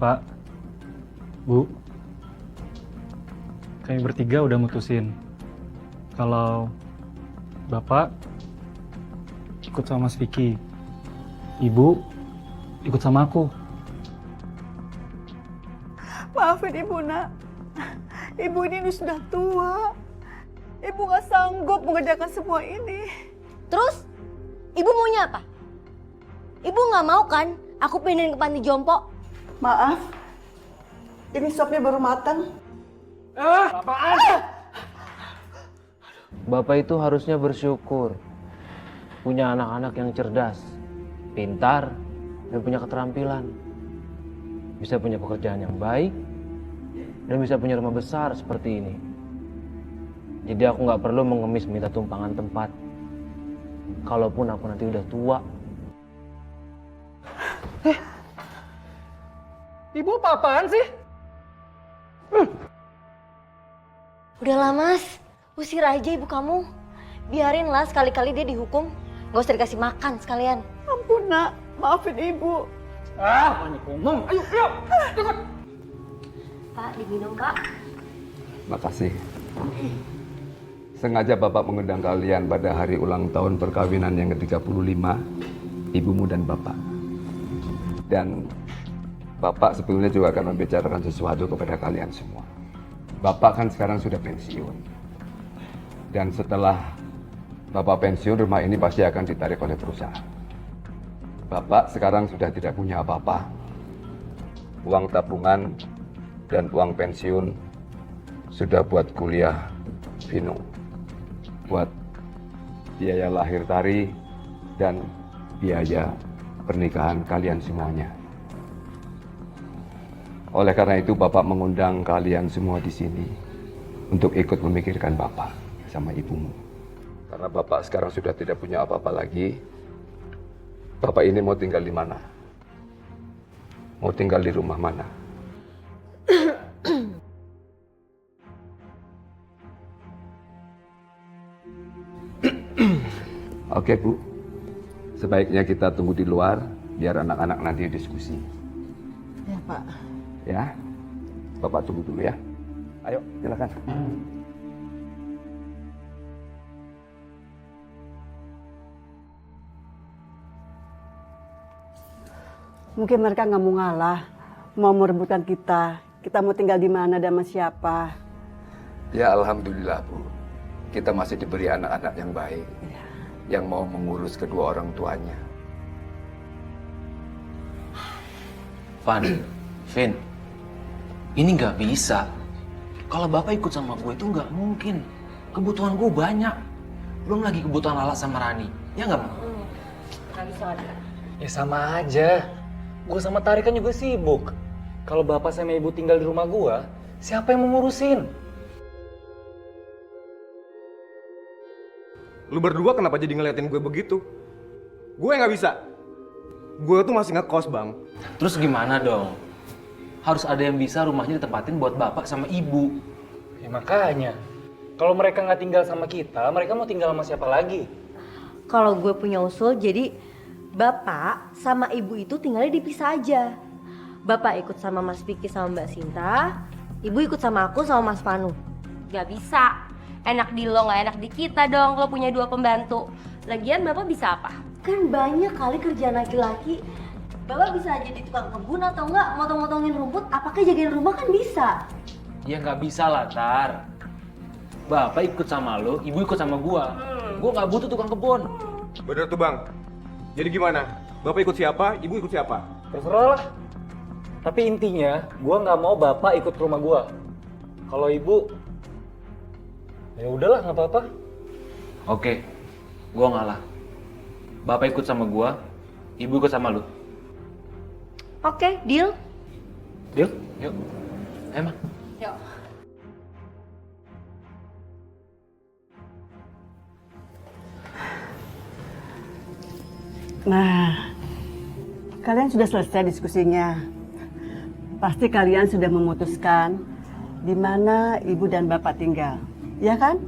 Pak, Bu, kami bertiga udah mutusin kalau Bapak ikut sama Mas Vicky, Ibu ikut sama aku. Maafin Ibu, Nak. Ibu ini sudah tua. Ibu gak sanggup mengerjakan semua ini. Terus, ibu maunya apa? Ibu nggak mau kan aku pindahin ke panti jompo? Maaf, ini sopnya baru matang. Apaan? Bapak itu harusnya bersyukur punya anak-anak yang cerdas, pintar, dan punya keterampilan. Bisa punya pekerjaan yang baik, dan bisa punya rumah besar seperti ini. Jadi aku nggak perlu mengemis minta tumpangan tempat. Kalaupun aku nanti udah tua. Ibu apa-apaan sih? Udahlah Mas, usir aja ibu kamu. Biarinlah sekali-kali dia dihukum. Gak usah dikasih makan sekalian. Ampun, Nak. Maafin Ibu. Banyak ngomong. Ayo, ikut. Pak, diminum Pak. Makasih. Sengaja Bapak mengundang kalian pada hari ulang tahun perkawinan yang ke-35 ibumu dan Bapak. Dan Bapak sebetulnya juga akan membicarakan sesuatu kepada kalian semua. Bapak kan sekarang sudah pensiun. Dan setelah Bapak pensiun, rumah ini pasti akan ditarik oleh perusahaan. Bapak sekarang sudah tidak punya apa-apa. Uang tabungan dan uang pensiun sudah buat kuliah Vino, buat biaya lahir Tari, dan biaya pernikahan kalian semuanya. Oleh karena itu Bapak mengundang kalian semua di sini untuk ikut memikirkan Bapak sama ibumu. Karena Bapak sekarang sudah tidak punya apa-apa lagi. Bapak ini mau tinggal di mana? Mau tinggal di rumah mana? Oke, Bu. Sebaiknya kita tunggu di luar biar anak-anak nanti diskusi. Ya, Pak. Ya. Bapak tunggu dulu ya. Ayo, silakan. Mungkin mereka nggak mau ngalah, mau merebutkan kita. Kita mau tinggal di mana dan sama siapa. Ya, alhamdulillah, Bu. Kita masih diberi anak-anak yang baik, yang mau mengurus kedua orang tuanya. Van, Vin, ini nggak bisa. Kalau Bapak ikut sama gue itu nggak mungkin. Kebutuhan gue banyak. Belum lagi kebutuhan Lala sama Rani. Ya nggak, Bang? Nggak bisa ada. Ya sama aja. Gue sama Tari kan juga sibuk. Kalau bapak sama ibu tinggal di rumah gue, siapa yang mau ngurusin? Lu berdua kenapa jadi ngeliatin gue begitu? Gue nggak bisa. Gue tuh masih ngekos, Bang. Terus gimana dong? Harus ada yang bisa rumahnya ditempatin buat bapak sama ibu. Ya makanya. Kalau mereka nggak tinggal sama kita, mereka mau tinggal sama siapa lagi? Kalau gue punya usul, jadi bapak sama ibu itu tinggalnya dipisah aja. Bapak ikut sama Mas Vicky sama Mbak Sinta, ibu ikut sama aku sama Mas Panu. Gak bisa. Enak di lo, gak enak di kita dong kalau punya dua pembantu. Lagian bapak bisa apa? Kan banyak kali kerjaan laki-laki. Bapak bisa jadi tukang kebun atau enggak motong-motongin rumput, apakah jagain rumah kan bisa. Ya nggak bisa lah, Tar. Bapak ikut sama lo, ibu ikut sama gua. Gua nggak butuh tukang kebun. Bener tuh, Bang. Jadi gimana? Bapak ikut siapa? Ibu ikut siapa? Terserah lah. Tapi intinya, gue nggak mau bapak ikut ke rumah gue. Kalau ibu, ya udahlah nggak apa-apa. Oke, gua ngalah. Bapak ikut sama gua, ibu ikut sama lu. Oke, deal. Deal? Yuk, emang. Yuk. Nah, kalian sudah selesai diskusinya. Pasti kalian sudah memutuskan di mana ibu dan bapak tinggal, ya kan?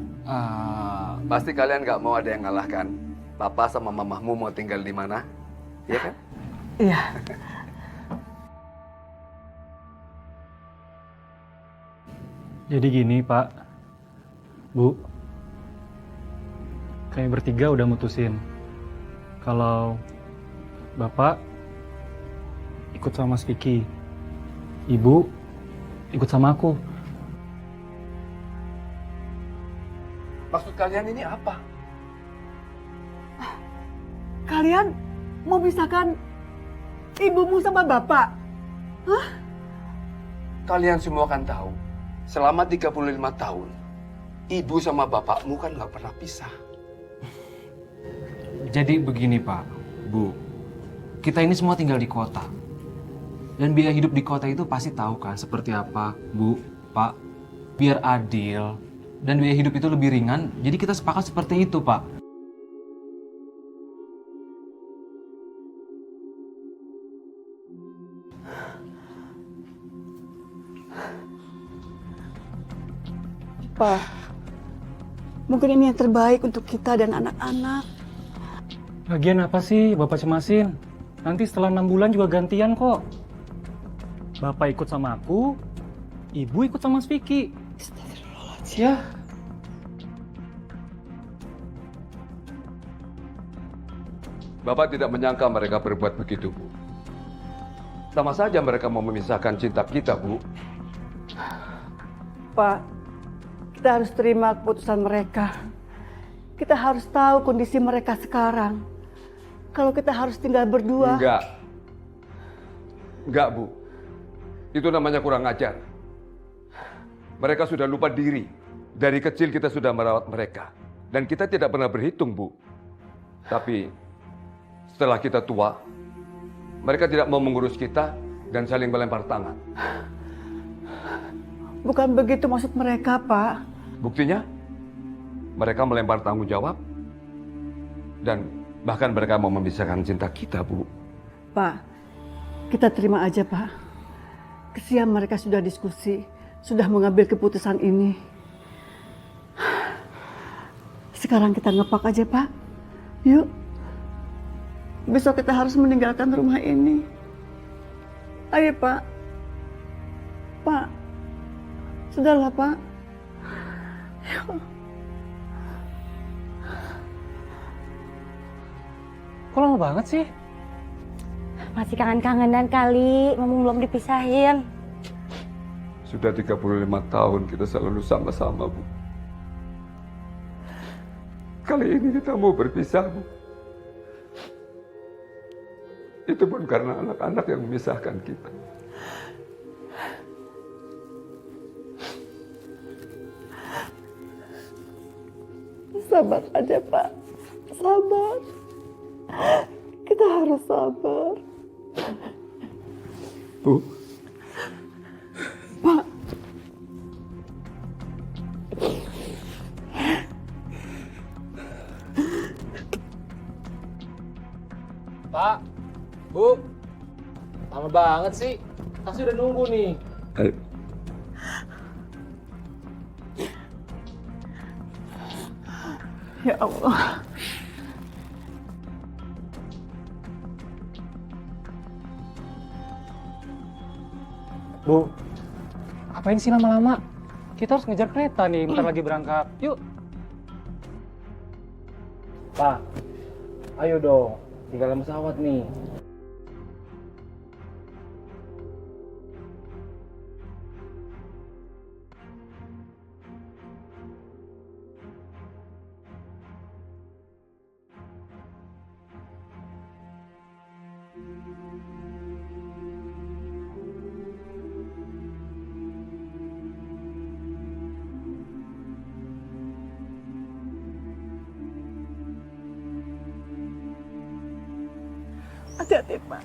Pasti kalian nggak mau ada yang ngalahkan. Papa sama mamahmu mau tinggal di mana? Ya kan? Iya. Jadi gini Pak, Bu, kami bertiga udah mutusin kalau Bapak ikut sama Mas Vicky, Ibu ikut sama aku. Maksud kalian ini apa? Kalian mau pisahkan ibumu sama bapak? Kalian semua kan tahu, selama 35 tahun, ibu sama bapakmu kan nggak pernah pisah. Jadi begini Pak, Bu, kita ini semua tinggal di kota. Dan biaya hidup di kota itu pasti tahu kan seperti apa, Bu, Pak. Biar adil dan biaya hidup itu lebih ringan, jadi kita sepakat seperti itu, Pak. Pak, mungkin ini yang terbaik untuk kita dan anak-anak. Lagian apa sih Bapak cemasin? Nanti setelah 6 bulan juga gantian kok. Bapak ikut sama aku, Ibu ikut sama Mas Vicky. Ya. Bapak tidak menyangka mereka berbuat begitu, Bu. Sama saja mereka mau memisahkan cinta kita, Bu. Pak, kita harus terima keputusan mereka. Kita harus tahu kondisi mereka sekarang. Kalau kita harus tinggal berdua. Enggak, Bu. Itu namanya kurang ajar. Mereka sudah lupa diri. Dari kecil kita sudah merawat mereka. Dan kita tidak pernah berhitung, Bu. Tapi setelah kita tua, mereka tidak mau mengurus kita dan saling melempar tangan. Bukan begitu maksud mereka, Pak. Buktinya, mereka melempar tanggung jawab dan bahkan mereka mau memisahkan cinta kita, Bu. Pak, kita terima aja, Pak. Kesian mereka sudah diskusi, sudah mengambil keputusan ini. Sekarang kita ngepak aja, Pak. Yuk. Besok kita harus meninggalkan rumah ini. Ayo, Pak. Pak. Sudahlah, Pak. Kok lama banget sih? Masih kangen-kangenan kali, ngomong belum dipisahin. Sudah 35 tahun kita selalu sama-sama, Bu. Kali ini kita mau berpisah, Bu. Itu pun karena anak-anak yang memisahkan kita. Sabar aja, Pak. Sabar. Kita harus sabar. Bu, Pak. Pak, Bu, lama banget sih. Pasti udah nunggu nih. ayo. Ya Allah. Bu, ngapain sih lama-lama? Kita harus ngejar kereta nih, bentar lagi berangkat. Yuk. Pak, ayo dong. Tinggal pesawat nih. Hati-hati, Pak.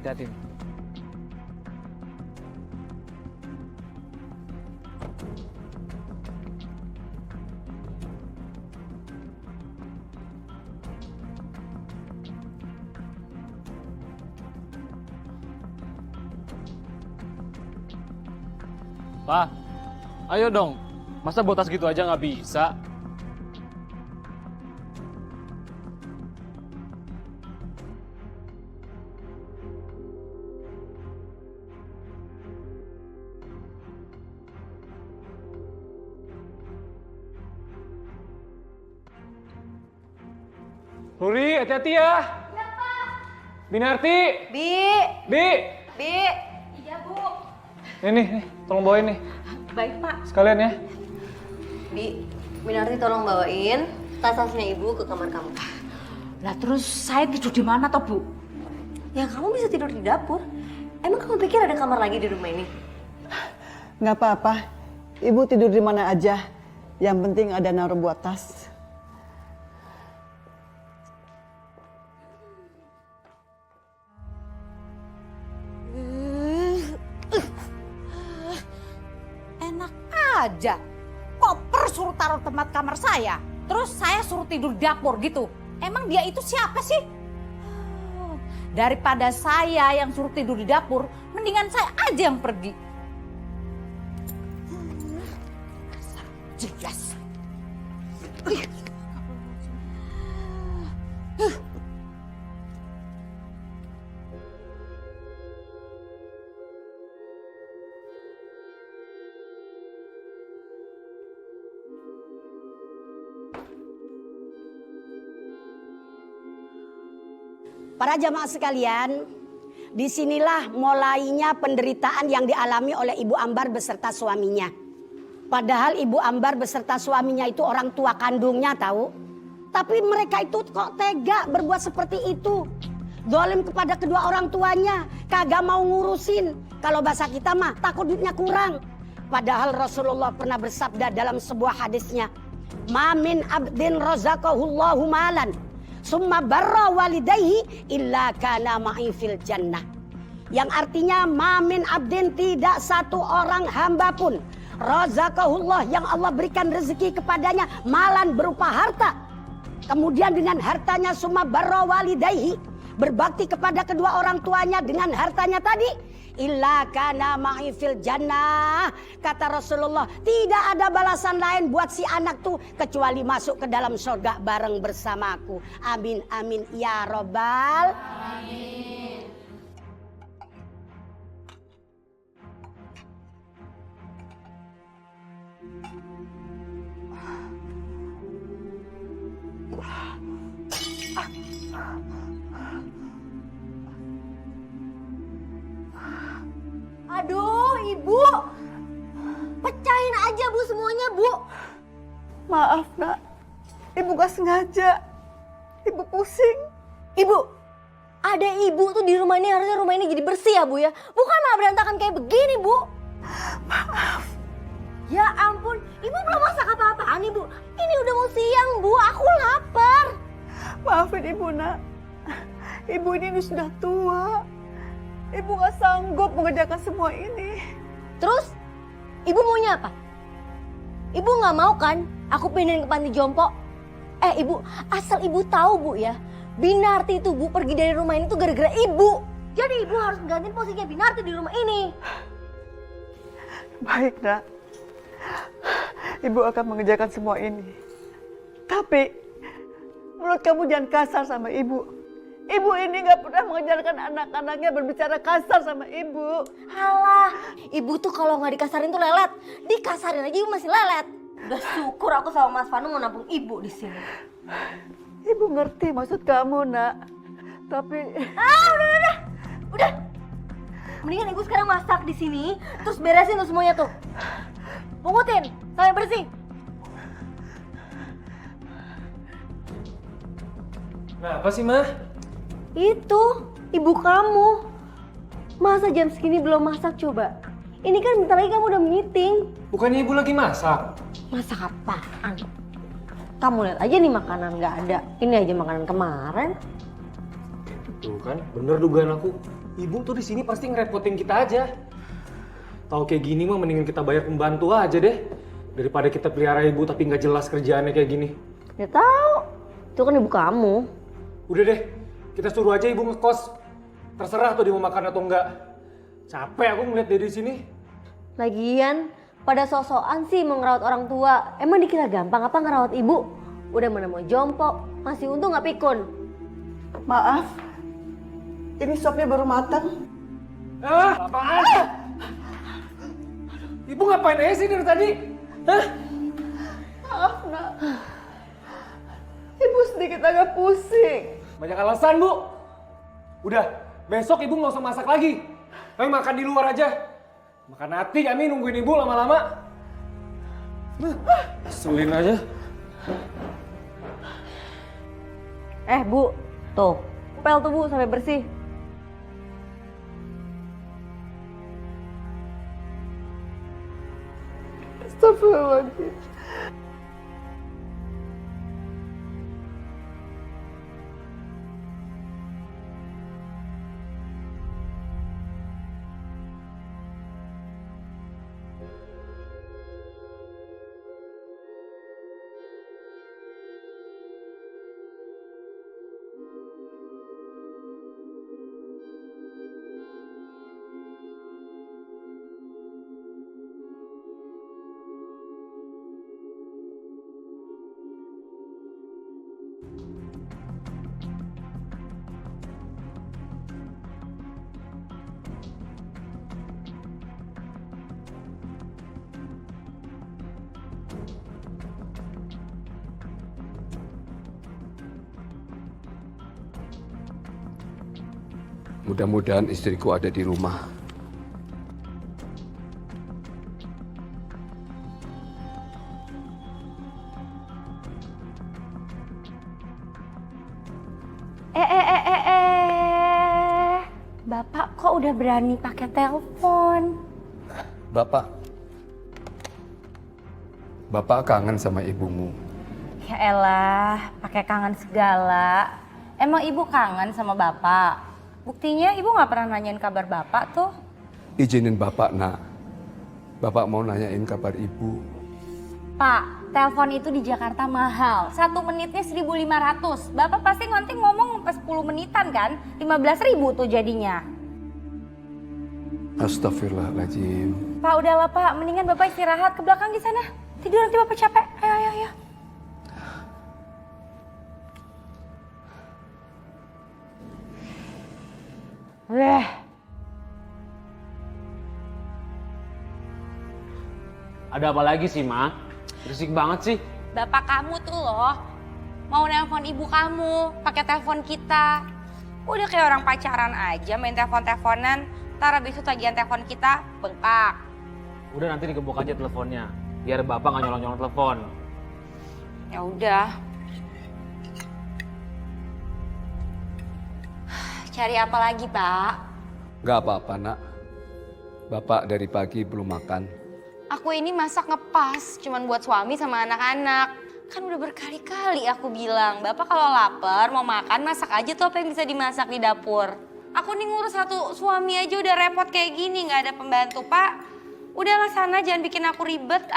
Hati-hati. Pak, ayo dong. Masa botas gitu aja nggak bisa? Ruri, hati-hati ya. Iya, Pak. Binarti. Bi. Iya, Bu. Nih, tolong bawain nih. Baik, Pak. Sekalian ya. Bi, Minarti tolong bawain tas-tasnya ibu ke kamar kamu. Lah terus saya tidur di mana toh, Bu? Ya kamu bisa tidur di dapur. Emang kamu pikir ada kamar lagi di rumah ini? Nggak apa-apa. Ibu tidur di mana aja. Yang penting ada naruh buat tas. Enak aja. Koper suruh taruh tempat kamar saya. Terus saya suruh tidur di dapur gitu. Emang dia itu siapa sih? Daripada saya yang suruh tidur di dapur, mendingan saya aja yang pergi. Jelas. Para jamaah sekalian, disinilah mulainya penderitaan yang dialami oleh Ibu Ambar beserta suaminya. Padahal Ibu Ambar beserta suaminya itu orang tua kandungnya tahu. Tapi mereka itu kok tega berbuat seperti itu. Zalim kepada kedua orang tuanya, kagak mau ngurusin. Kalau bahasa kita mah takut duitnya kurang. Padahal Rasulullah pernah bersabda dalam sebuah hadisnya, "Ma min abdin razaqahullahu malan summa barra walidayhi illa kana ma'i fil jannah." Yang artinya mamin abdin, tidak satu orang hamba pun razaqahullah yang Allah berikan rezeki kepadanya malan berupa harta. Kemudian dengan hartanya summa barra walidayhi, berbakti kepada kedua orang tuanya dengan hartanya tadi, illa kana ma'i fil jannah. Kata Rasulullah, tidak ada balasan lain buat si anak tuh kecuali masuk ke dalam surga bareng bersamaku. Amin amin ya robbal amin. Aduh, Ibu. Pecahin aja, Bu, semuanya, Bu. Maaf, Nak. Ibu gak sengaja. Ibu pusing. Ibu, ada Ibu tuh di rumah ini, harusnya rumah ini jadi bersih ya, Bu ya. Bukan malah berantakan kayak begini, Bu. Maaf. Ya ampun, Ibu belum masak apa-apaan, Ibu. Ini udah mau siang, Bu. Aku lapar. Maafin Ibu, Nak. Ibu ini sudah tua. Ibu gak sanggup mengerjakan semua ini. Terus, Ibu maunya apa? Ibu gak mau kan aku pindahin ke panti jompo? Ibu, asal Ibu tahu, Bu ya, Binarti itu, Bu, pergi dari rumah ini tuh gara-gara Ibu. Jadi Ibu harus gantiin posisinya Binarti di rumah ini. Baik, Nak. Ibu akan mengerjakan semua ini. Tapi, mulut kamu jangan kasar sama Ibu. Ibu ini gak pernah mengajarkan anak-anaknya berbicara kasar sama Ibu. Halah, Ibu tuh kalau nggak dikasarin tuh lelet. Dikasarin aja Ibu masih lelet. Udah syukur aku sama Mas Vanu mau nampung Ibu di sini. Ibu ngerti maksud kamu, Nak. Tapi... Udah. Mendingan Ibu sekarang masak di sini, terus beresin tuh semuanya tuh. Pungutin, sampai bersih. Nah, apa sih, Mah? Itu, Ibu kamu. Masa jam segini belum masak coba? Ini kan bentar lagi kamu udah meeting. Bukannya Ibu lagi masak? Masak apaan? Kamu lihat aja nih makanan nggak ada. Ini aja makanan kemarin. Tuh kan, bener dugaan aku. Ibu tuh di sini pasti ngerepotin kita aja. Tahu kayak gini mah mendingan kita bayar pembantu aja deh. Daripada kita pelihara ibu tapi nggak jelas kerjaannya kayak gini. Ya tahu. Itu kan ibu kamu. Udah deh, kita suruh aja ibu ngekos. Terserah tuh dia mau makan atau enggak. Capek aku ngeliat dia di sini. Lagian, pada sosokan sih mau ngerawat orang tua. Emang dikira gampang apa ngerawat ibu? Udah mana mau jompo, masih untung nggak pikun. Maaf, ini sopnya baru matang. Apaan? Ibu ngapain aja sih dari tadi? Hah? Maaf, Nak. Ibu sedikit agak pusing. Banyak alasan, Bu. Udah, besok ibu nggak usah masak lagi. Kami makan di luar aja. Makan hati kami nungguin ibu lama-lama. Selin aja. Bu, tuh. Pel tuh Bu sampai bersih. Astagfirullahaladzim. Mudah-mudahan istriku ada di rumah. Bapak kok udah berani pakai telepon? Bapak kangen sama ibumu. Ya elah, pakai kangen segala. Emang ibu kangen sama bapak? Buktinya ibu nggak pernah nanyain kabar bapak tuh. Izinin Bapak, Nak. Bapak mau nanyain kabar ibu. Pak, telepon itu di Jakarta mahal. 1 menitnya 1.500. Bapak pasti nanti ngomong sampai 10 menitan kan? 15.000 tuh jadinya. Astagfirullahaladzim. Pak, udahlah Pak. Mendingan Bapak istirahat ke belakang di sana. Tidur nanti Bapak capek. Ayo. Ada apa lagi sih, Ma? Berisik banget sih. Bapak kamu tuh loh mau nelpon ibu kamu pakai telepon kita. Udah kayak orang pacaran aja main telepon-teleponan. Ntar abis itu tagihan telepon kita bengkak. Udah nanti digebuk aja teleponnya. Biar Bapak nggak nyolong-nyolong telepon. Ya udah. Cari apa lagi, Pak? Gak apa-apa, Nak. Bapak dari pagi belum makan. Aku ini masak ngepas, cuman buat suami sama anak-anak. Kan udah berkali-kali aku bilang, Bapak kalau lapar mau makan masak aja tuh apa yang bisa dimasak di dapur. Aku nih ngurus satu suami aja udah repot kayak gini, nggak ada pembantu, Pak. Udahlah sana, jangan bikin aku ribet,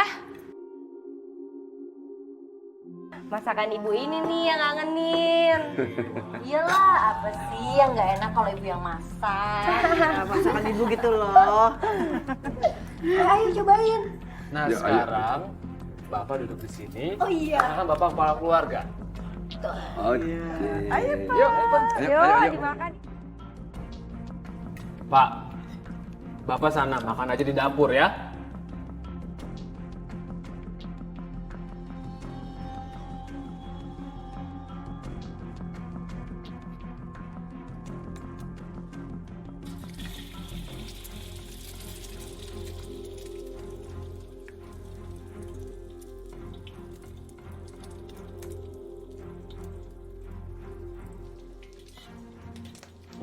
Masakan ibu ini nih yang ngangenin. Iyalah, apa sih yang nggak enak kalau ibu yang masak? Masakan ibu gitu loh. Ayo cobain. Nah Ya, ayo. sekarang Bapak duduk di sini. Oh iya. Karena kan Bapak kepala keluarga. Oke. Ayo, Pak. yuk dimakan. Pak, Bapak sana makan aja di dapur ya.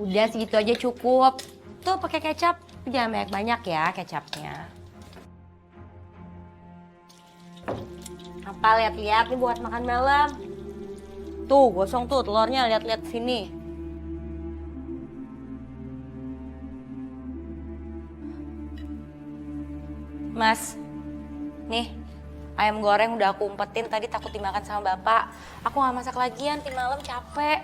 Udah segitu aja cukup. Tuh pakai kecap, jangan banyak-banyak ya kecapnya. Apa lihat-lihat nih buat makan malam? Tuh gosong tuh telurnya, lihat-lihat sini. Mas, nih ayam goreng udah aku umpetin tadi takut dimakan sama bapak. Aku gak masak lagi nanti malam capek.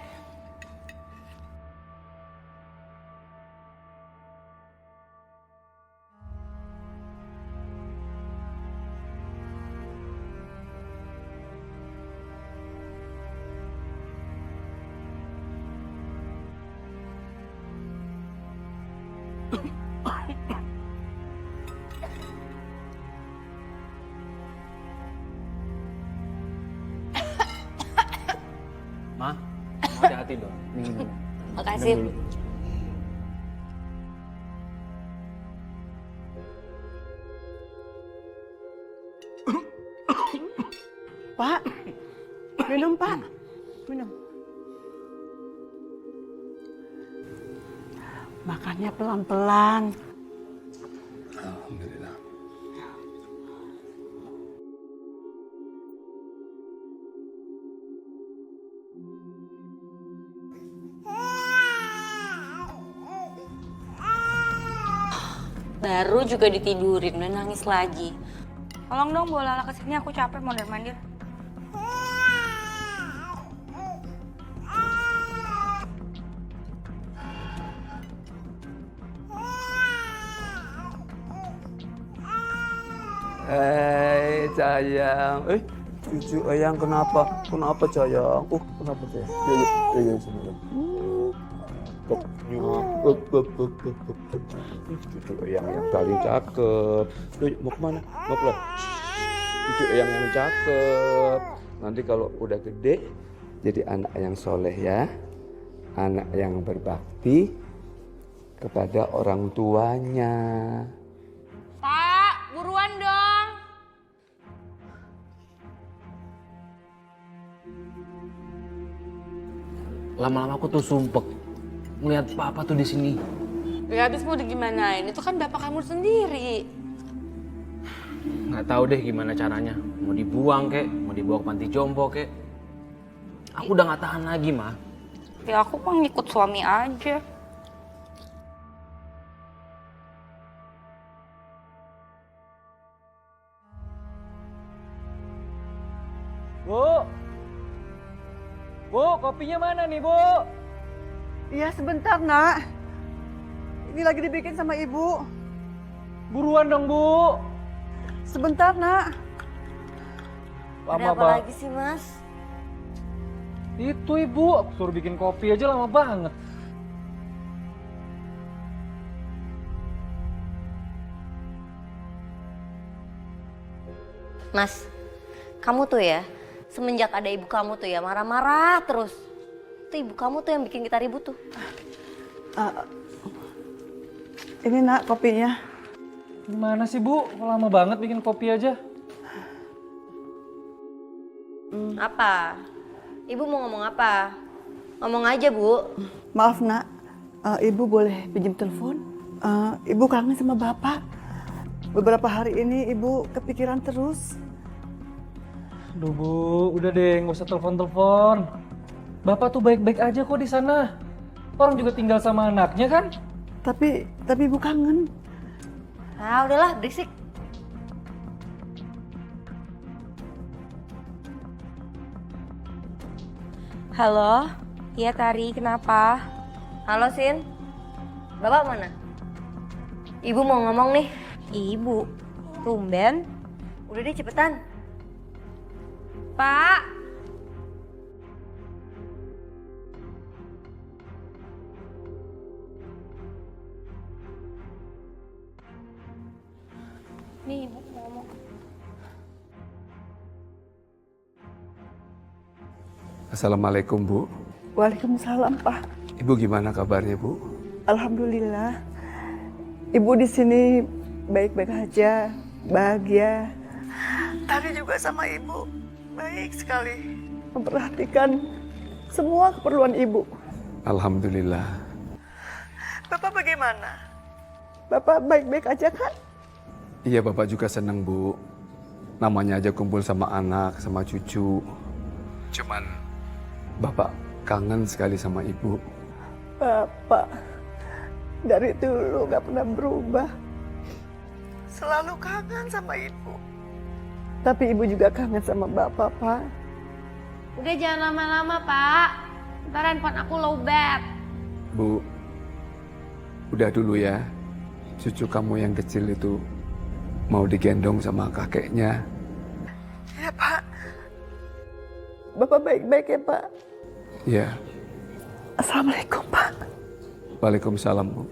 Ma, hati-hati dong. Minum. Makasih. Minum dulu. Pak, minum Pak, minum. Makannya pelan-pelan. Alhamdulillah. Baru juga ditidurin, udah nangis lagi. Tolong dong bawa Lala kesini, aku capek mondar-mandir. Sayang. Cucu Eyang kenapa? Kenapa sayang? Kenapa sayang? Ya, sebentar. Cucu Eyang yang paling cakep. Mau kemana? Mau pulang? Cucu Eyang yang cakep. Nanti kalau udah gede, jadi anak yang soleh ya. Anak yang berbakti kepada orang tuanya. Pak, buruan dong. Lama-lama aku tuh sumpek ngeliat papa tuh di sini. Ya habis mau digimanain, itu kan bapak kamu sendiri. Nggak tahu deh gimana caranya. Mau dibuang kek, mau dibawa ke panti jompo kek. Aku udah nggak tahan lagi, Ma. Ya aku mah ngikut suami aja. Bu, kopinya mana nih, Bu? Iya sebentar nak. Ini lagi dibikin sama ibu. Buruan dong, Bu. Sebentar nak. Ada apa lagi sih, Mas? Itu Ibu, aku suruh bikin kopi aja lama banget. Mas, kamu tuh ya, semenjak ada ibu kamu tuh ya marah-marah terus. Itu ibu kamu tuh yang bikin kita ribut tuh. Ini nak kopinya. Gimana sih, Bu? Kok lama banget bikin kopi aja? Apa? Ibu mau ngomong apa? Ngomong aja, Bu. Maaf nak, ibu boleh pinjam telepon? Ibu kangen sama bapak. Beberapa hari ini ibu kepikiran terus. Aduh, Bu, udah deh, nggak usah telepon-telepon. Bapak tuh baik-baik aja kok di sana. Orang juga tinggal sama anaknya kan? Tapi ibu kangen. Ah, udahlah, berisik. Halo, iya Tari, kenapa? Halo, Sin. Bapak mana? Ibu mau ngomong nih. Ibu, tumben. Udah deh, cepetan. Pak, nih ibu ngomong. Assalamualaikum, Bu. Waalaikumsalam Pak. Ibu gimana kabarnya, Bu? Alhamdulillah. Ibu di sini baik-baik aja, bahagia. Tadi juga sama ibu baik sekali, memperhatikan semua keperluan ibu. Alhamdulillah. Bapak bagaimana? Bapak baik-baik aja kan? Iya, Bapak juga senang, Bu. Namanya aja kumpul sama anak, sama cucu. Cuman Bapak kangen sekali sama Ibu. Bapak dari dulu gak pernah berubah. selalu kangen sama ibu. Tapi ibu juga kangen sama bapak, Pak. Udah jangan lama-lama, Pak. Ntar handphone aku lowbat. Bu, udah dulu ya. Cucu kamu yang kecil itu mau digendong sama kakeknya. Ya, Pak. Bapak baik-baik ya, Pak. Ya, Assalamualaikum, Pak. waalaikumsalam, Bu.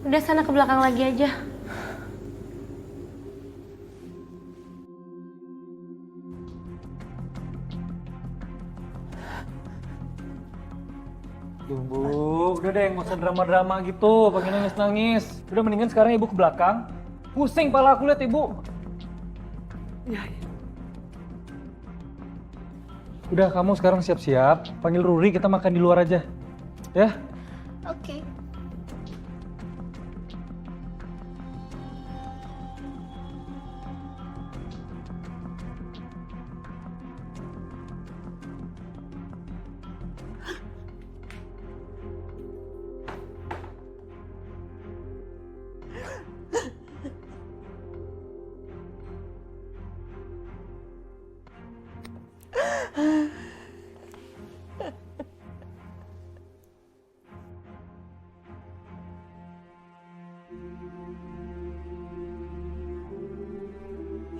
Udah sana ke belakang lagi aja. Duh, Bu, udah deh nggak usah drama-drama gitu, pakai nangis-nangis. Udah mendingan sekarang ibu ke belakang. Pusing pala aku lihat ibu. Ya, Udah kamu sekarang siap-siap, panggil Ruri kita makan di luar aja. Ya? Oke.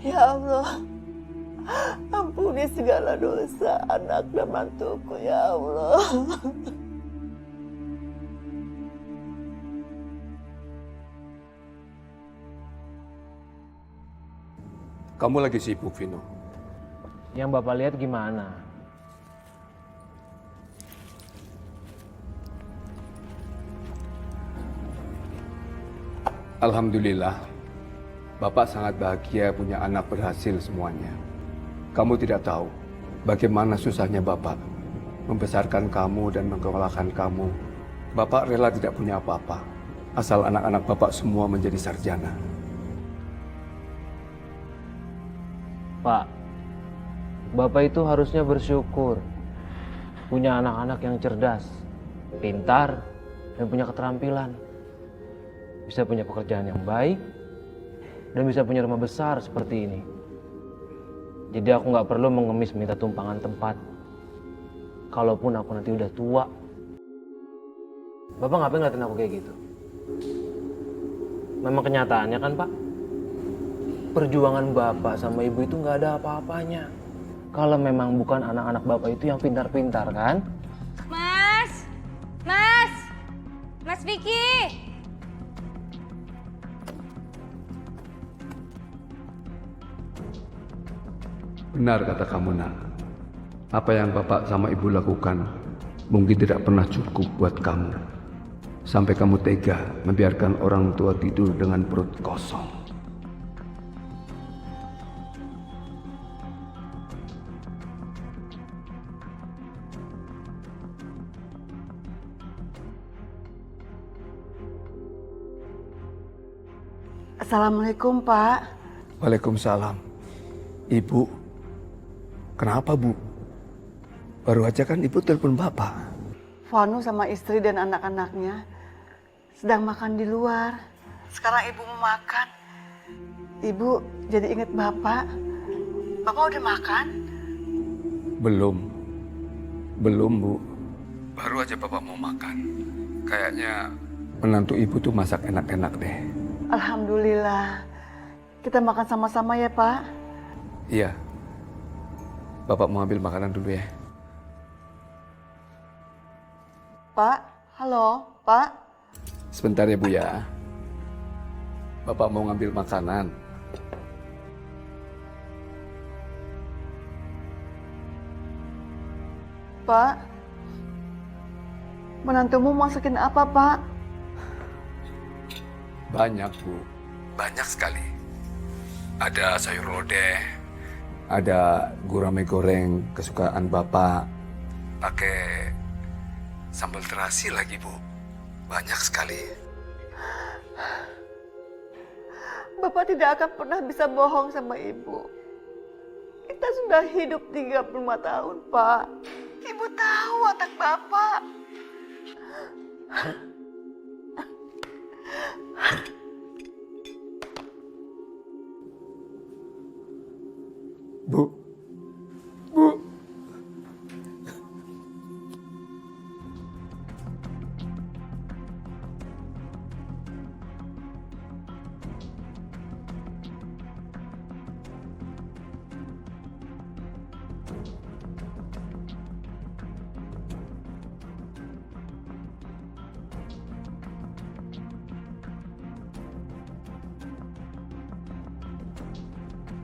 Ya Allah, ampuni segala dosa anak dan mantuku, ya Allah. Kamu lagi sibuk, Vino. Yang Bapak lihat gimana? Alhamdulillah, Bapak sangat bahagia punya anak berhasil semuanya. Kamu tidak tahu bagaimana susahnya Bapak membesarkan kamu dan mengekolahkan kamu. Bapak rela tidak punya apa-apa, asal anak-anak Bapak semua menjadi sarjana. Pak, Bapak itu harusnya bersyukur punya anak-anak yang cerdas, pintar, dan punya keterampilan. Bisa punya pekerjaan yang baik, dan bisa punya rumah besar seperti ini. Jadi aku nggak perlu mengemis minta tumpangan tempat. Kalaupun aku nanti udah tua. Bapak ngapain ngeliatin aku kayak gitu? Memang kenyataannya kan, Pak? Perjuangan Bapak sama Ibu itu nggak ada apa-apanya. Kalau memang bukan anak-anak Bapak itu yang pintar-pintar, kan? Mas! Mas Vicky! Benar kata kamu, Nak. Apa yang Bapak sama Ibu lakukan mungkin tidak pernah cukup buat kamu. Sampai kamu tega membiarkan orang tua tidur dengan perut kosong. Assalamualaikum, Pak. Waalaikumsalam. Ibu, kenapa, Bu? Baru aja kan Ibu telepon Bapak. Vanu sama istri dan anak-anaknya sedang makan di luar. Sekarang ibu mau makan. Ibu jadi ingat Bapak. Bapak udah makan? Belum. Belum, Bu. Baru aja Bapak mau makan. Kayaknya menantu Ibu tuh masak enak-enak deh. Alhamdulillah. Kita makan sama-sama ya, Pak. Iya. Bapak mau ambil makanan dulu ya. Pak, halo, Pak. Sebentar ya, Bu ya. Bapak mau ngambil makanan. Pak, menantumu masakin apa, Pak? Banyak, Bu. Banyak sekali. Ada sayur lodeh, ada gurame goreng kesukaan Bapak, pakai sambal terasi lagi, Bu. Banyak sekali. Bapak tidak akan pernah bisa bohong sama ibu. Kita sudah hidup 35 tahun, Pak. Ibu tahu watak Bapak. Bu. Bu.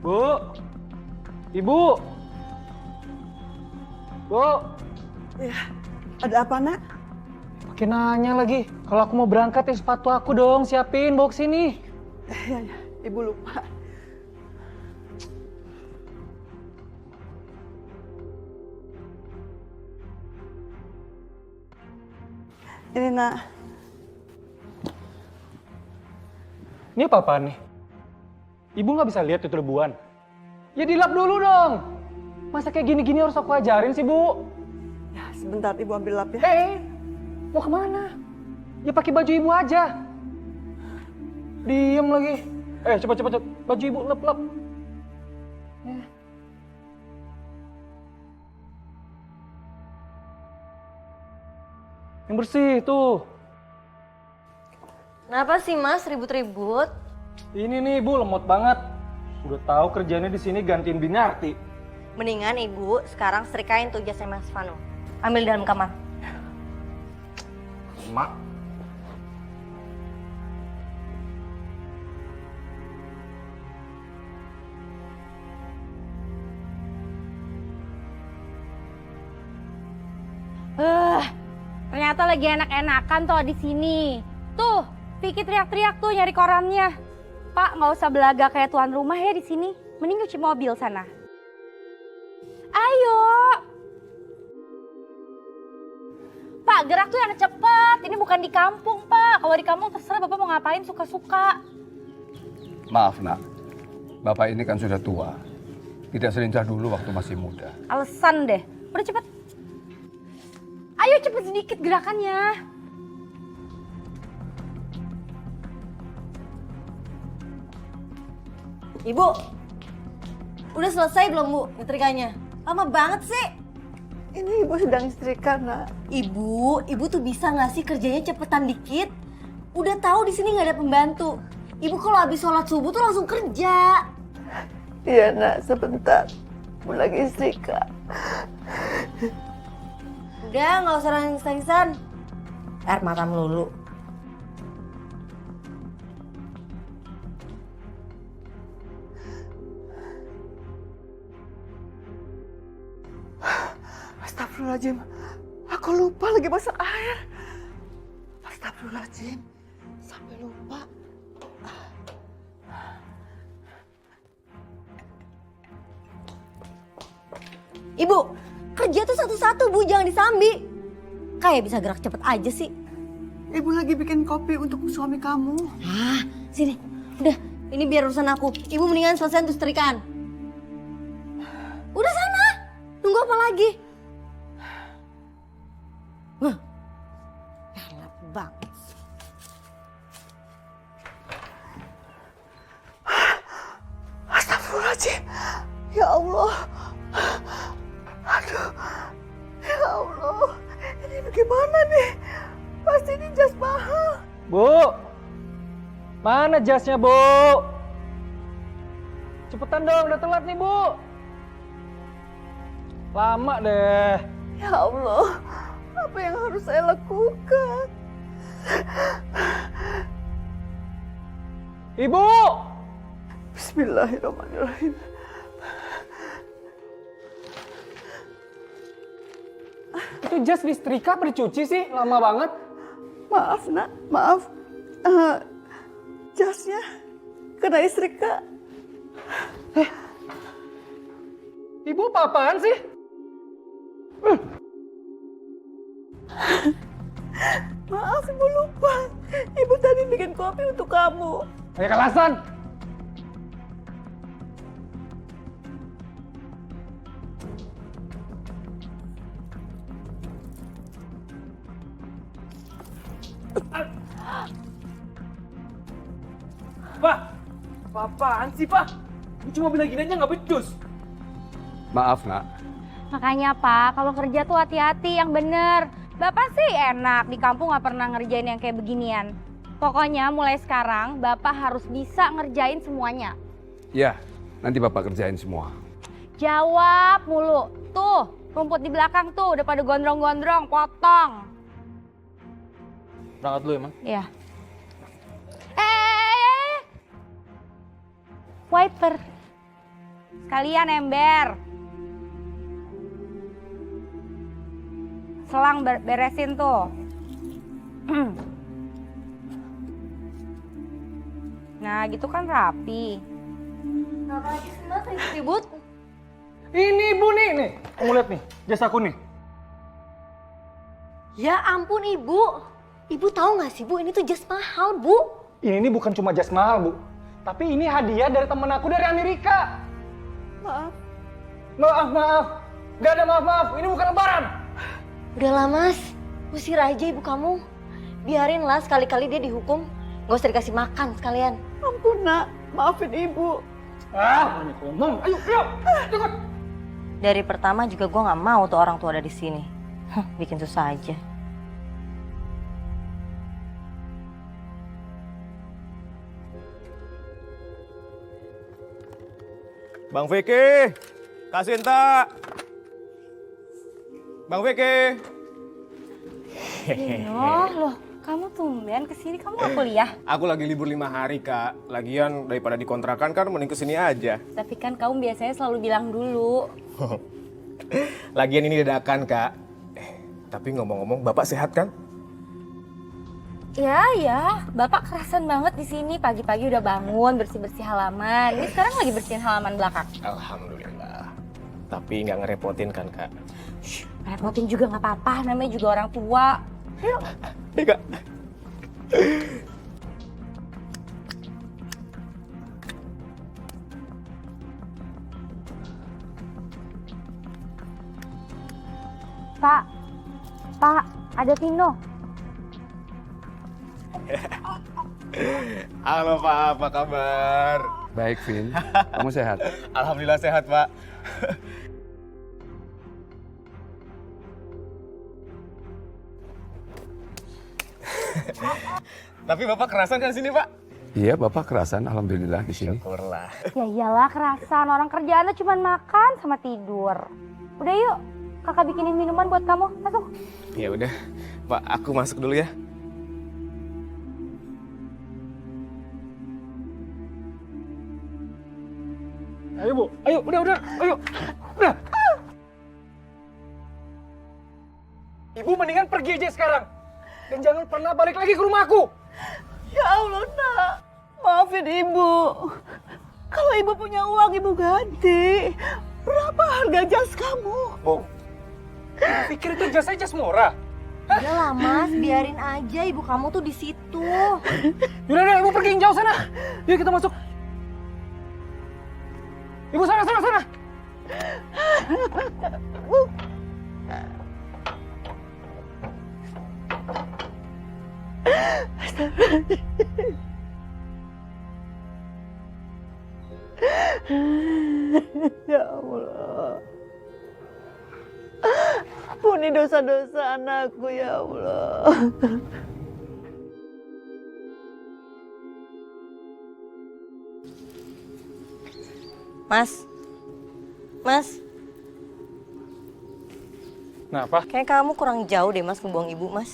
Bu, Ibu, Bu, Ya, ada apa, Nak? pakai nanya lagi. Kalau aku mau berangkat ya sepatu aku dong, siapin bawa ke sini. Ya, Ibu lupa. Ini, Nak. Ini apa-apaan nih? Ibu nggak bisa lihat itu debuan? Ya dilap dulu dong. Masa kayak gini-gini harus aku ajarin sih, Bu? Ya, sebentar Ibu ambil lap ya. Mau kemana? Ya pakai baju Ibu aja. Diem lagi. Cepet. Baju Ibu lap-lap. Yang bersih tuh. Kenapa sih Mas ribut-ribut? Ini nih Ibu lemot banget. Udah tahu kerjanya di sini gantiin Binarti. Mendingan Ibu sekarang setrikain tuh jasnya Mas Vano. Ambil dalam kamar. Mak. Ternyata lagi enak-enakan tuh di sini. Tuh, Vicky teriak-teriak tuh nyari korannya. Pak, nggak usah belaga kayak tuan rumah ya di sini. Mending cuci mobil sana. Ayo. Pak, gerak tuh yang cepet. Ini bukan di kampung, Pak. Kalau di kampung terserah Bapak mau ngapain suka-suka. Maaf, Nak. Bapak ini kan sudah tua. Tidak selincah dulu waktu masih muda. Alasan deh. Udah cepet. Ayo cepet sedikit gerakannya. Ibu, udah selesai belum Bu nyetrikanya? Lama banget sih. Ini Ibu sedang istrika, Nak. Ibu tuh bisa nggak sih kerjanya cepetan dikit? Udah tahu di sini nggak ada pembantu. Ibu kalau habis sholat subuh tuh langsung kerja. Iya, Nak, sebentar. Ibu lagi istrika. Udah nggak usah nangis-nangisan. Air mata melulu. Astagfirullahaladzim. Aku lupa lagi masak air. Astagfirullahaladzim. Sampai lupa. Ibu, kerja tuh satu-satu Bu, jangan disambi. Kayak bisa gerak cepet aja sih. Ibu lagi bikin kopi untuk suami kamu. Sini. Udah, ini biar urusan aku. Ibu mendingan selesai untuk setrikaan. Udah sana. Tunggu apa lagi? Enak banget. Astagfirullahaladzim. Ya Allah. Aduh. Ya Allah. Ini bagaimana nih? Pasti ini jas mahal. Bu, mana jasnya Bu? Cepetan dong, udah telat nih Bu. Lama deh. Ya Allah. Apa yang harus saya lakukan? Ibu! Bismillahirrahmanirrahim. Itu jas disetrika apa dicuci sih? Lama banget. Maaf, Nak. Maaf. Jasnya kena istrika. Ibu apa-apaan sih? Maaf, Ibu lupa. Ibu tadi bikin kopi untuk kamu. Kayak alasan. Pak! Apaan sih, Pak? Gue cuma bilang gini aja nggak becus. Maaf, Nak. Makanya Pak, kalau kerja tuh hati-hati yang bener. Bapak sih enak, di kampung nggak pernah ngerjain yang kayak beginian. Pokoknya mulai sekarang Bapak harus bisa ngerjain semuanya. Ya, nanti Bapak kerjain semua. Jawab mulu. Tuh, rumput di belakang tuh udah pada gondrong-gondrong, potong. Berangkat dulu emang. Iya. Wiper. Sekalian ember. Selang beresin tuh. Nah, gitu kan rapi. Ngapain sih mas ribut? Ini Ibu nih. Kamu lihat nih, jas aku nih. Ya ampun ibu. Ibu tahu nggak sih bu, ini tuh jas mahal bu. Ini bukan cuma jas mahal, Bu. Tapi ini hadiah dari temen aku dari Amerika. Maaf. Maaf. Gak ada maaf. Ini bukan lebaran. Udahlah mas, usir aja ibu kamu. Biarinlah sekali-kali dia dihukum. Gak usah dikasih makan sekalian. Ampun nak, maafin ibu. Banyak ngomong. Ayo, ikut. Dari pertama juga gue nggak mau tuh orang tua ada di sini. Bikin susah aja. Bang Vicky, kasih tak. Bang Vicky. Oh, loh, kamu tumben kesini, kamu gak kuliah? Aku lagi libur 5 hari, Kak. Lagian daripada dikontrakan kan mending kesini aja. Tapi kan kamu biasanya selalu bilang dulu. Lagian ini dadakan, Kak. Tapi ngomong-ngomong, Bapak sehat kan? Ya, Bapak kerasan banget di sini. Pagi-pagi udah bangun, bersih-bersih halaman. Ini sekarang lagi bersihin halaman belakang. Alhamdulillah. Tapi nggak ngerepotin kan, Kak? Repotin juga nggak apa-apa, namanya juga orang tua. Yuk. Iya, Kak. Pak, ada Tino. Halo, Pak. Apa kabar? Baik, Vin. Kamu sehat? Alhamdulillah sehat, Pak. Tapi Bapak kerasan kan sini, Pak? Iya, Bapak kerasan. Alhamdulillah di sini. Syukurlah. Ya iyalah kerasan, orang kerjaannya cuma makan sama tidur. Udah yuk, kakak bikinin minuman buat kamu, masuk. Ya udah, Pak. Aku masuk dulu ya. Ayo, Bu. Ayo, udah. Ayo. Udah. Ibu mendingan pergi aja sekarang. Dan jangan pernah balik lagi ke rumahku. Ya Allah nak, maafin ibu. Kalau ibu punya uang ibu ganti. Berapa harga jas kamu? Bu, pikir itu jasanya jas murah. Udahlah mas, biarin aja ibu kamu tuh di situ. Udah, Ibu pergi yang jauh sana. Yuk kita masuk. Ibu sana. Ya Allah. Ampuni dosa-dosa anakku ya Allah. Mas, Kenapa? kayak kamu kurang jauh deh mas ngebuang ibu mas.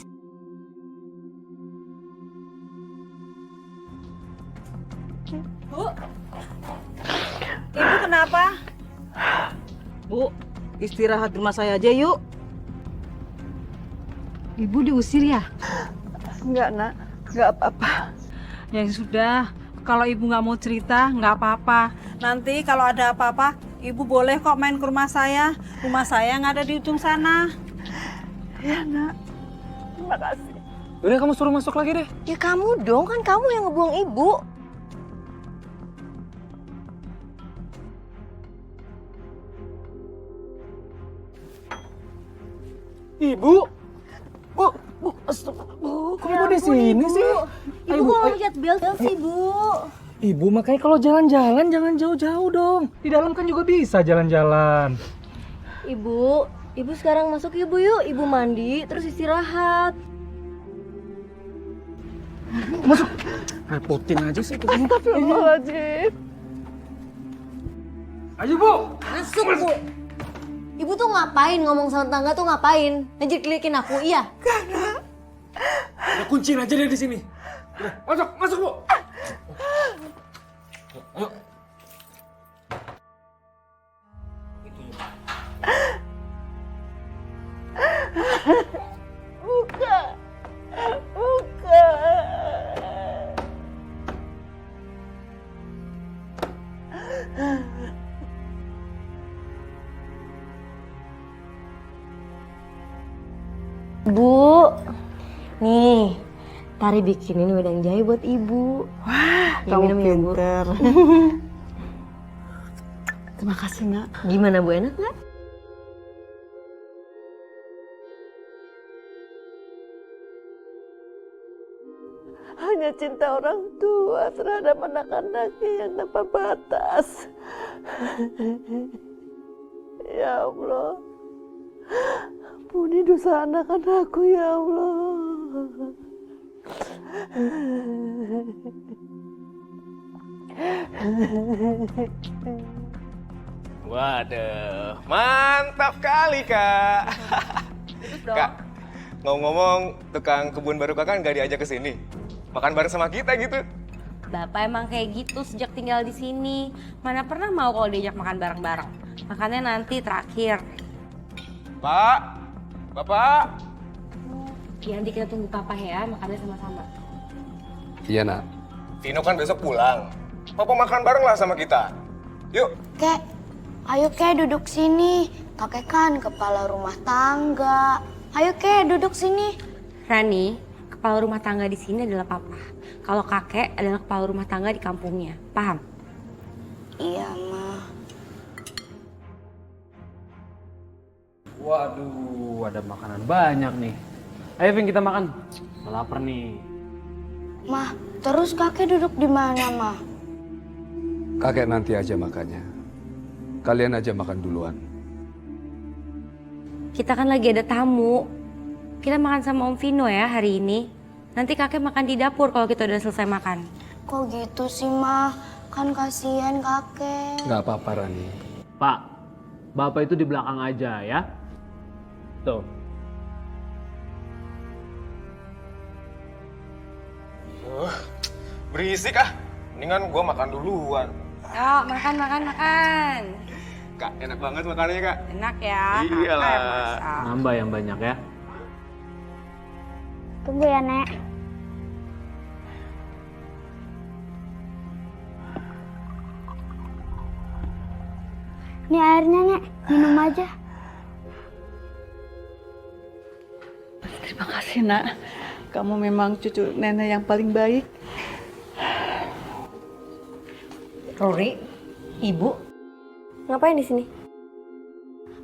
Ibu kenapa? Bu, istirahat di rumah saya aja yuk. Ibu diusir ya? Enggak nak, enggak apa-apa. Ya sudah, kalau ibu nggak mau cerita nggak apa-apa. Nanti kalau ada apa-apa, ibu boleh kok main ke rumah saya. Rumah saya nggak ada di ujung sana. Ya nak, terima kasih. Udah kamu suruh masuk lagi deh. Ya kamu dong, kan kamu yang ngebuang ibu. Ibu? Bu, astagfirullah. Kok ibu di sini sih? Ibu kok mau lihat bel sih, Bu? Ibu makanya kalau jalan-jalan jangan jauh-jauh dong. Di dalam kan juga bisa jalan-jalan. Ibu sekarang masuk Ibu yuk. Ibu mandi terus istirahat. Masuk. Repotin aja sih. Astagfirullahaladzim. Ayo Bu. Masuk, Bu. Ibu tuh ngapain ngomong sama tangga tuh ngapain? Ngejek-ngejekkin aku, iya? Ya, kunciin aja deh di sini. Udah, masuk Bu. Ayo. Buka. Buka. Bu, nih, Tari bikinin wedang jahe buat Ibu. Wah, Ya, kamu minum ya, Bu. pinter. Terima kasih, Nak. Gimana Bu, enak nggak? Hanya cinta orang tua terhadap anak-anaknya yang tanpa batas. Ya Allah, ampuni dosa anak-anakku ya Allah. Waduh, mantap kali Kak. Kak, ngomong-ngomong tukang kebun baru Kakak nggak diajak ke sini? Makan bareng sama kita gitu. Bapak emang kayak gitu sejak tinggal di sini. Mana pernah mau kalau diajak makan bareng-bareng. Makannya nanti terakhir. Pak, Bapak. Ya, nanti kita tunggu Papa ya, makannya sama-sama. Iya nak. Vino kan besok pulang. Papa makan bareng lah sama kita. Yuk. Kek, ayo Kek duduk sini. Kakek kan kepala rumah tangga. Ayo Kek duduk sini. Rani, kepala rumah tangga di sini adalah Papa. Kalau kakek adalah kepala rumah tangga di kampungnya. Paham? Iya, Ma. Waduh, ada makanan banyak nih. Ayo Vin, kita makan. Lapar nih. Ma, terus kakek duduk di mana, Ma? Kakek nanti aja makannya. Kalian aja makan duluan. Kita kan lagi ada tamu. Kita makan sama Om Vino ya hari ini. Nanti kakek makan di dapur kalau kita udah selesai makan. Kok gitu sih, Ma? Kan kasihan kakek. Nggak apa-apa Rani. Pak, Bapak itu di belakang aja ya. Tuh. Berisik ah. Mendingan gua makan duluan. Yuk, makan. Kak, enak banget makanannya Kak. Enak ya. Iyalah. Kakek masak. Nambah yang banyak ya. Tunggu ya, Nek. Ini airnya, Nek. Minum aja. Terima kasih, Nak. Kamu memang cucu nenek yang paling baik. Rory, Ibu, ngapain di sini?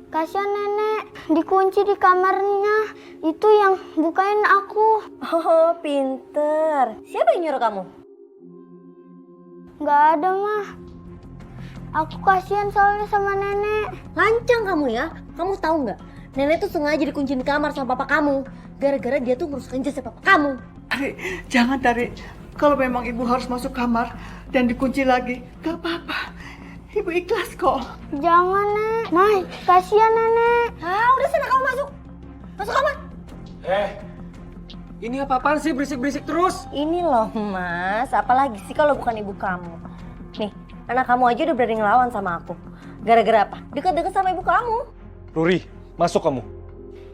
Kasihan nenek, dikunci di kamarnya. Itu yang bukain aku. Oh, pinter. Siapa yang nyuruh kamu? Nggak ada, Mah. Aku kasihan soalnya sama nenek. Lancang kamu ya. Kamu tahu nggak? Nenek tuh sengaja dikunci di kamar sama papa kamu. Gara-gara dia tuh nguruskan jasa papa kamu. Tari, jangan Tari. Kalau memang ibu harus masuk kamar dan dikunci lagi, gak apa-apa. Ibu ikhlas kok. Jangan, Nek. Mah, kasihan nenek. Ah, udah sana kamu masuk. Masuk kamar. Ini apa-apaan sih berisik-berisik terus? Ini loh, Mas. Apalagi sih kalau bukan ibu kamu. Nih, anak kamu aja udah berani ngelawan sama aku. Gara-gara apa? Dekat-dekat sama ibu kamu. Ruri, masuk kamu.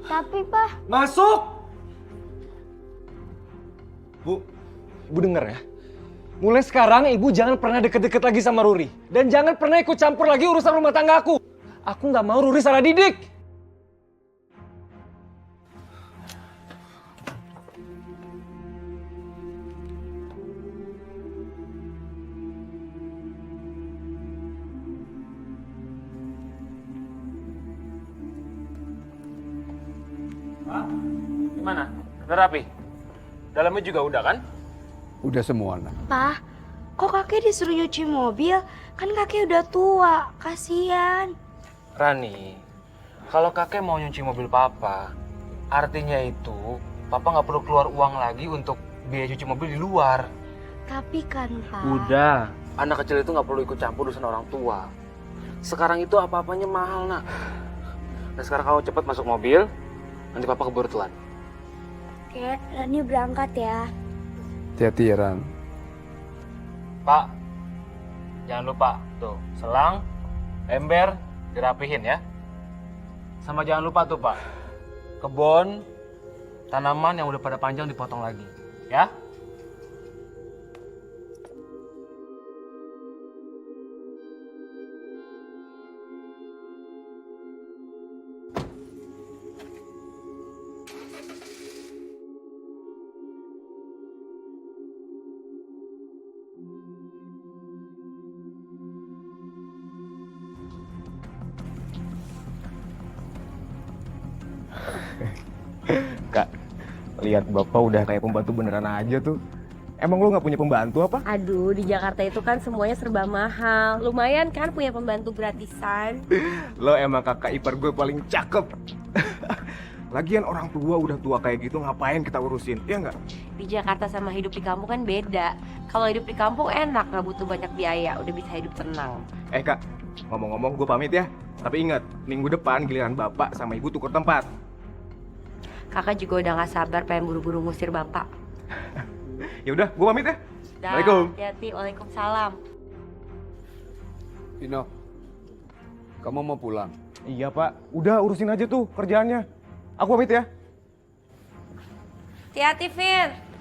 Tapi, Pak. Masuk! Bu, Ibu denger ya. Mulai sekarang Ibu jangan pernah deket-deket lagi sama Ruri. Dan jangan pernah ikut campur lagi urusan rumah tangga aku. Aku nggak mau Ruri salah didik. Gimana? Udah rapi? Dalamnya juga udah kan? Udah semua, Nak. Pak, kok kakek disuruh nyuci mobil? Kan kakek udah tua, kasihan. Rani, kalau kakek mau nyuci mobil papa, artinya itu papa nggak perlu keluar uang lagi untuk biaya cuci mobil di luar. Tapi kan, Pak. Udah, anak kecil itu nggak perlu ikut campur urusan orang tua. Sekarang itu apa-apanya mahal, Nak. Nah sekarang kamu cepat masuk mobil, nanti papa keburu telat. Oke, Rani berangkat ya. Hati-hati ya, Ran. Pak, jangan lupa tuh selang, ember dirapihin ya. Sama jangan lupa tuh Pak, kebun, tanaman yang udah pada panjang dipotong lagi, ya. Kak, lihat bapak udah kayak pembantu beneran aja tuh. Emang lu nggak punya pembantu apa? Aduh, di Jakarta itu kan semuanya serba mahal. Lumayan kan punya pembantu gratisan. Lo emang kakak ipar gue paling cakep. Lagian orang tua udah tua kayak gitu ngapain kita urusin, ya nggak? Di Jakarta sama hidup di kampung kan beda. Kalau hidup di kampung enak, nggak butuh banyak biaya, udah bisa hidup tenang. Kak, ngomong-ngomong gue pamit ya. Tapi ingat, minggu depan giliran bapak sama ibu tuker tempat. Kakak juga udah nggak sabar pengen buru-buru ngusir bapak. Ya udah, gue pamit ya. Dah, Assalamualaikum. hati-hati. Waalaikumsalam. Vino, kamu mau pulang? Iya pak, udah urusin aja tuh kerjaannya. Aku pamit ya. Hati-hati, Vin.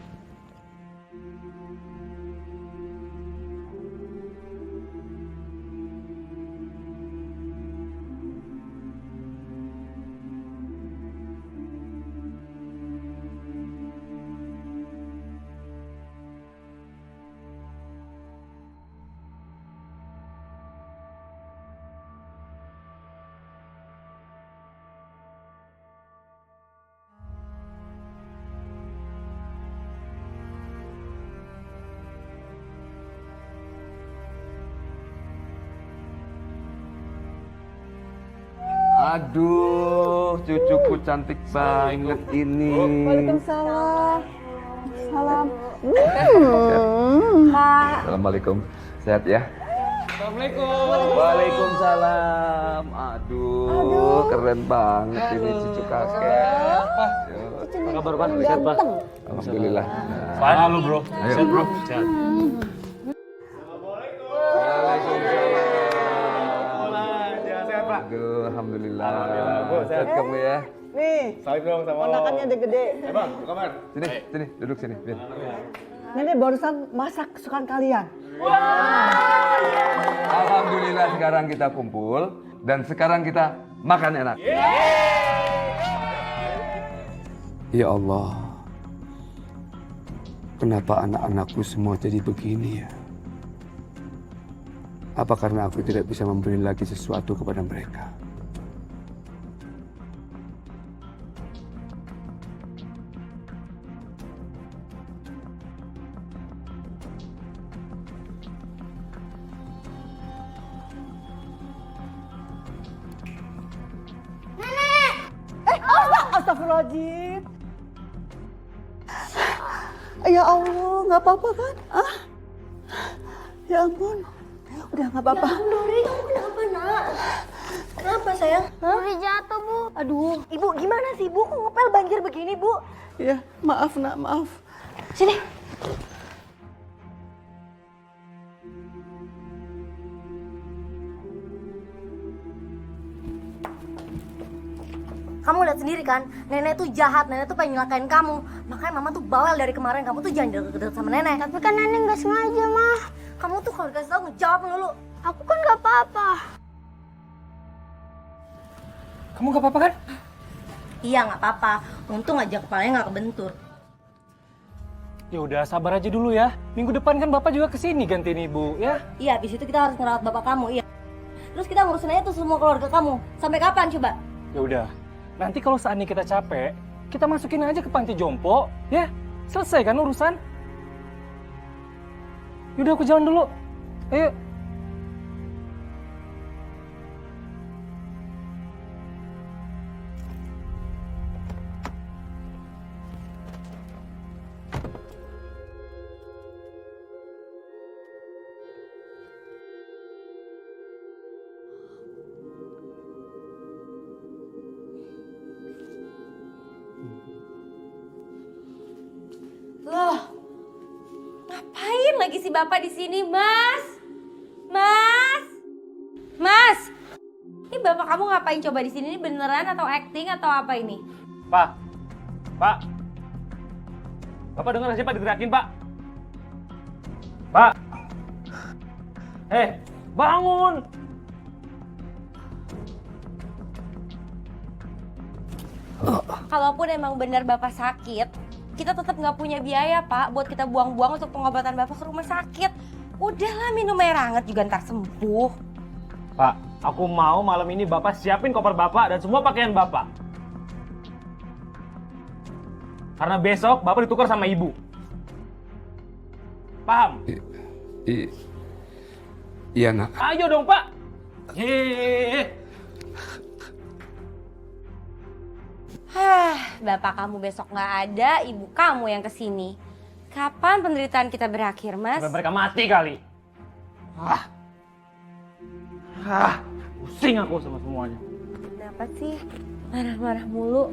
Aduh, cucuku cantik banget ini. Waalaikumsalam. Salam. Assalamualaikum. Sehat ya? Assalamualaikum. Waalaikumsalam. Aduh, keren banget ini cucu kakek. Apa kabar, Pan? Sehat, Pak? Alhamdulillah. Halo, Bro. Ayo. Sehat, Bro? Sehat. Aduh, alhamdulillah. Bu, sehat. Sehat kamu ya. Nih, Salim dong sama lo. ponakannya udah gede. Bang, apa kabar? Sini, sini, duduk sini. Bin. Nenek barusan masak kesukaan kalian. Alhamdulillah sekarang kita kumpul dan sekarang kita makan enak. Ya Allah, kenapa anak-anakku semua jadi begini ya? Apa karena aku tidak bisa memberi lagi sesuatu kepada mereka? Astagfirullahaladzim. Ya Allah, nggak apa-apa kan? Ah, ya ampun. Udah nggak apa-apa. Nuri, kamu kenapa, Nak? Kenapa, sayang? Nuri jatuh, Bu. Aduh, Ibu gimana sih, Bu? Kok ngepel banjir begini, Bu? Ya, maaf nak, maaf. Sini. Kamu lihat sendiri kan, nenek tuh jahat, nenek tuh pengen nyelakain kamu. Makanya mama tuh bawel dari kemarin, kamu tuh jangan deket-deket sama nenek. Tapi kan nenek nggak sengaja, Mah. Kamu tuh kalau dikasih tau ngejawab dulu. Aku kan nggak apa-apa. Kamu gak apa-apa kan? Iya nggak apa-apa, untung aja kepalanya nggak kebentur. Ya udah, sabar aja dulu ya. Minggu depan kan Bapak juga kesini gantiin Ibu, ya? Iya, abis itu kita harus ngerawat bapak kamu, iya. Terus kita ngurusin aja tuh semua keluarga kamu. Sampai kapan coba? Ya udah. Nanti kalau saatnya kita capek, kita masukin aja ke panti jompo, ya? Selesai kan urusan? Yaudah aku jalan dulu. Ayo. Loh, ngapain lagi si bapak di sini, Mas? Mas, Mas, ini bapak kamu ngapain coba di sini? Ini beneran atau acting atau apa ini? Pak, Bapak dengar sih Pak diteriakin Pak? Pak, bangun! Kalaupun emang benar bapak sakit, kita tetap nggak punya biaya Pak buat kita buang-buang untuk pengobatan bapak ke rumah sakit. Udahlah minum air hangat juga ntar sembuh. Pak, aku mau malam ini Bapak siapin koper Bapak dan semua pakaian Bapak. Karena besok Bapak ditukar sama Ibu. Paham? Iya nak. Ayo dong Pak. Yeay. Bapak kamu besok nggak ada, ibu kamu yang kesini. Kapan penderitaan kita berakhir, Mas? Sampai mereka mati kali. Pusing aku sama semuanya. Kenapa sih marah-marah mulu?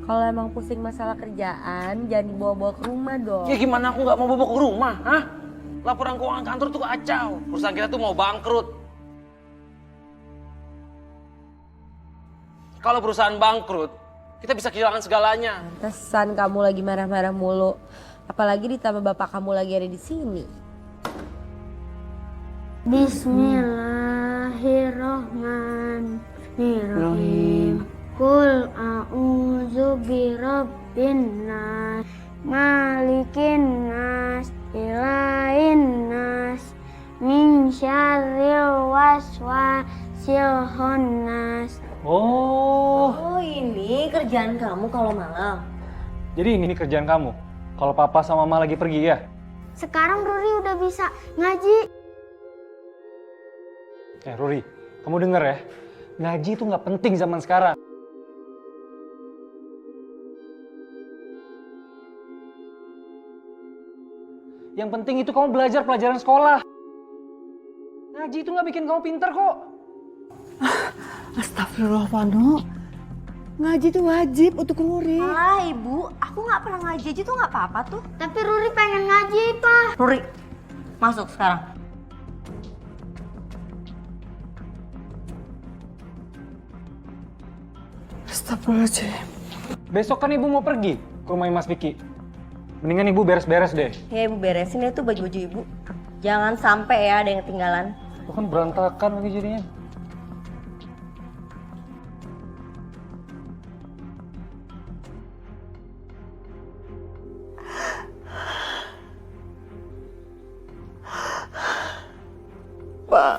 Kalau emang pusing masalah kerjaan, jangan dibawa-bawa ke rumah dong. Ya gimana aku nggak mau bawa ke rumah, hah? Laporan keuangan kantor tuh kacau. Perusahaan kita tuh mau bangkrut. Kalau perusahaan bangkrut, kita bisa kehilangan segalanya. Pantesan kamu lagi marah-marah mulu. Apalagi ditambah bapak kamu lagi ada di sini. Bismillahirrahmanirrahim. Qul a'udzu birabbin nas, malikin nas, ilahin nas, min syarril waswasil khannas. Oh, ini kerjaan kamu kalau malam. Jadi ini kerjaan kamu? Kalau Papa sama Mama lagi pergi ya? Sekarang Ruri udah bisa ngaji. Ruri, kamu denger ya? Ngaji itu nggak penting zaman sekarang. Yang penting itu kamu belajar pelajaran sekolah. Ngaji itu nggak bikin kamu pinter kok. Astagfirullah, Vano. Ngaji itu wajib untuk Ruri. Ah, Ibu, aku nggak pernah ngaji aja tuh nggak apa-apa tuh. Tapi Ruri pengen ngaji, Pak. Ruri, masuk sekarang. Astagfirullahaladzim. Besok kan Ibu mau pergi ke rumahnya Mas Vicky. Mendingan Ibu beres-beres deh. Ya Ibu beresin itu baju-baju Ibu. Jangan sampai ya ada yang ketinggalan. Itu kan berantakan lagi jadinya. Pak,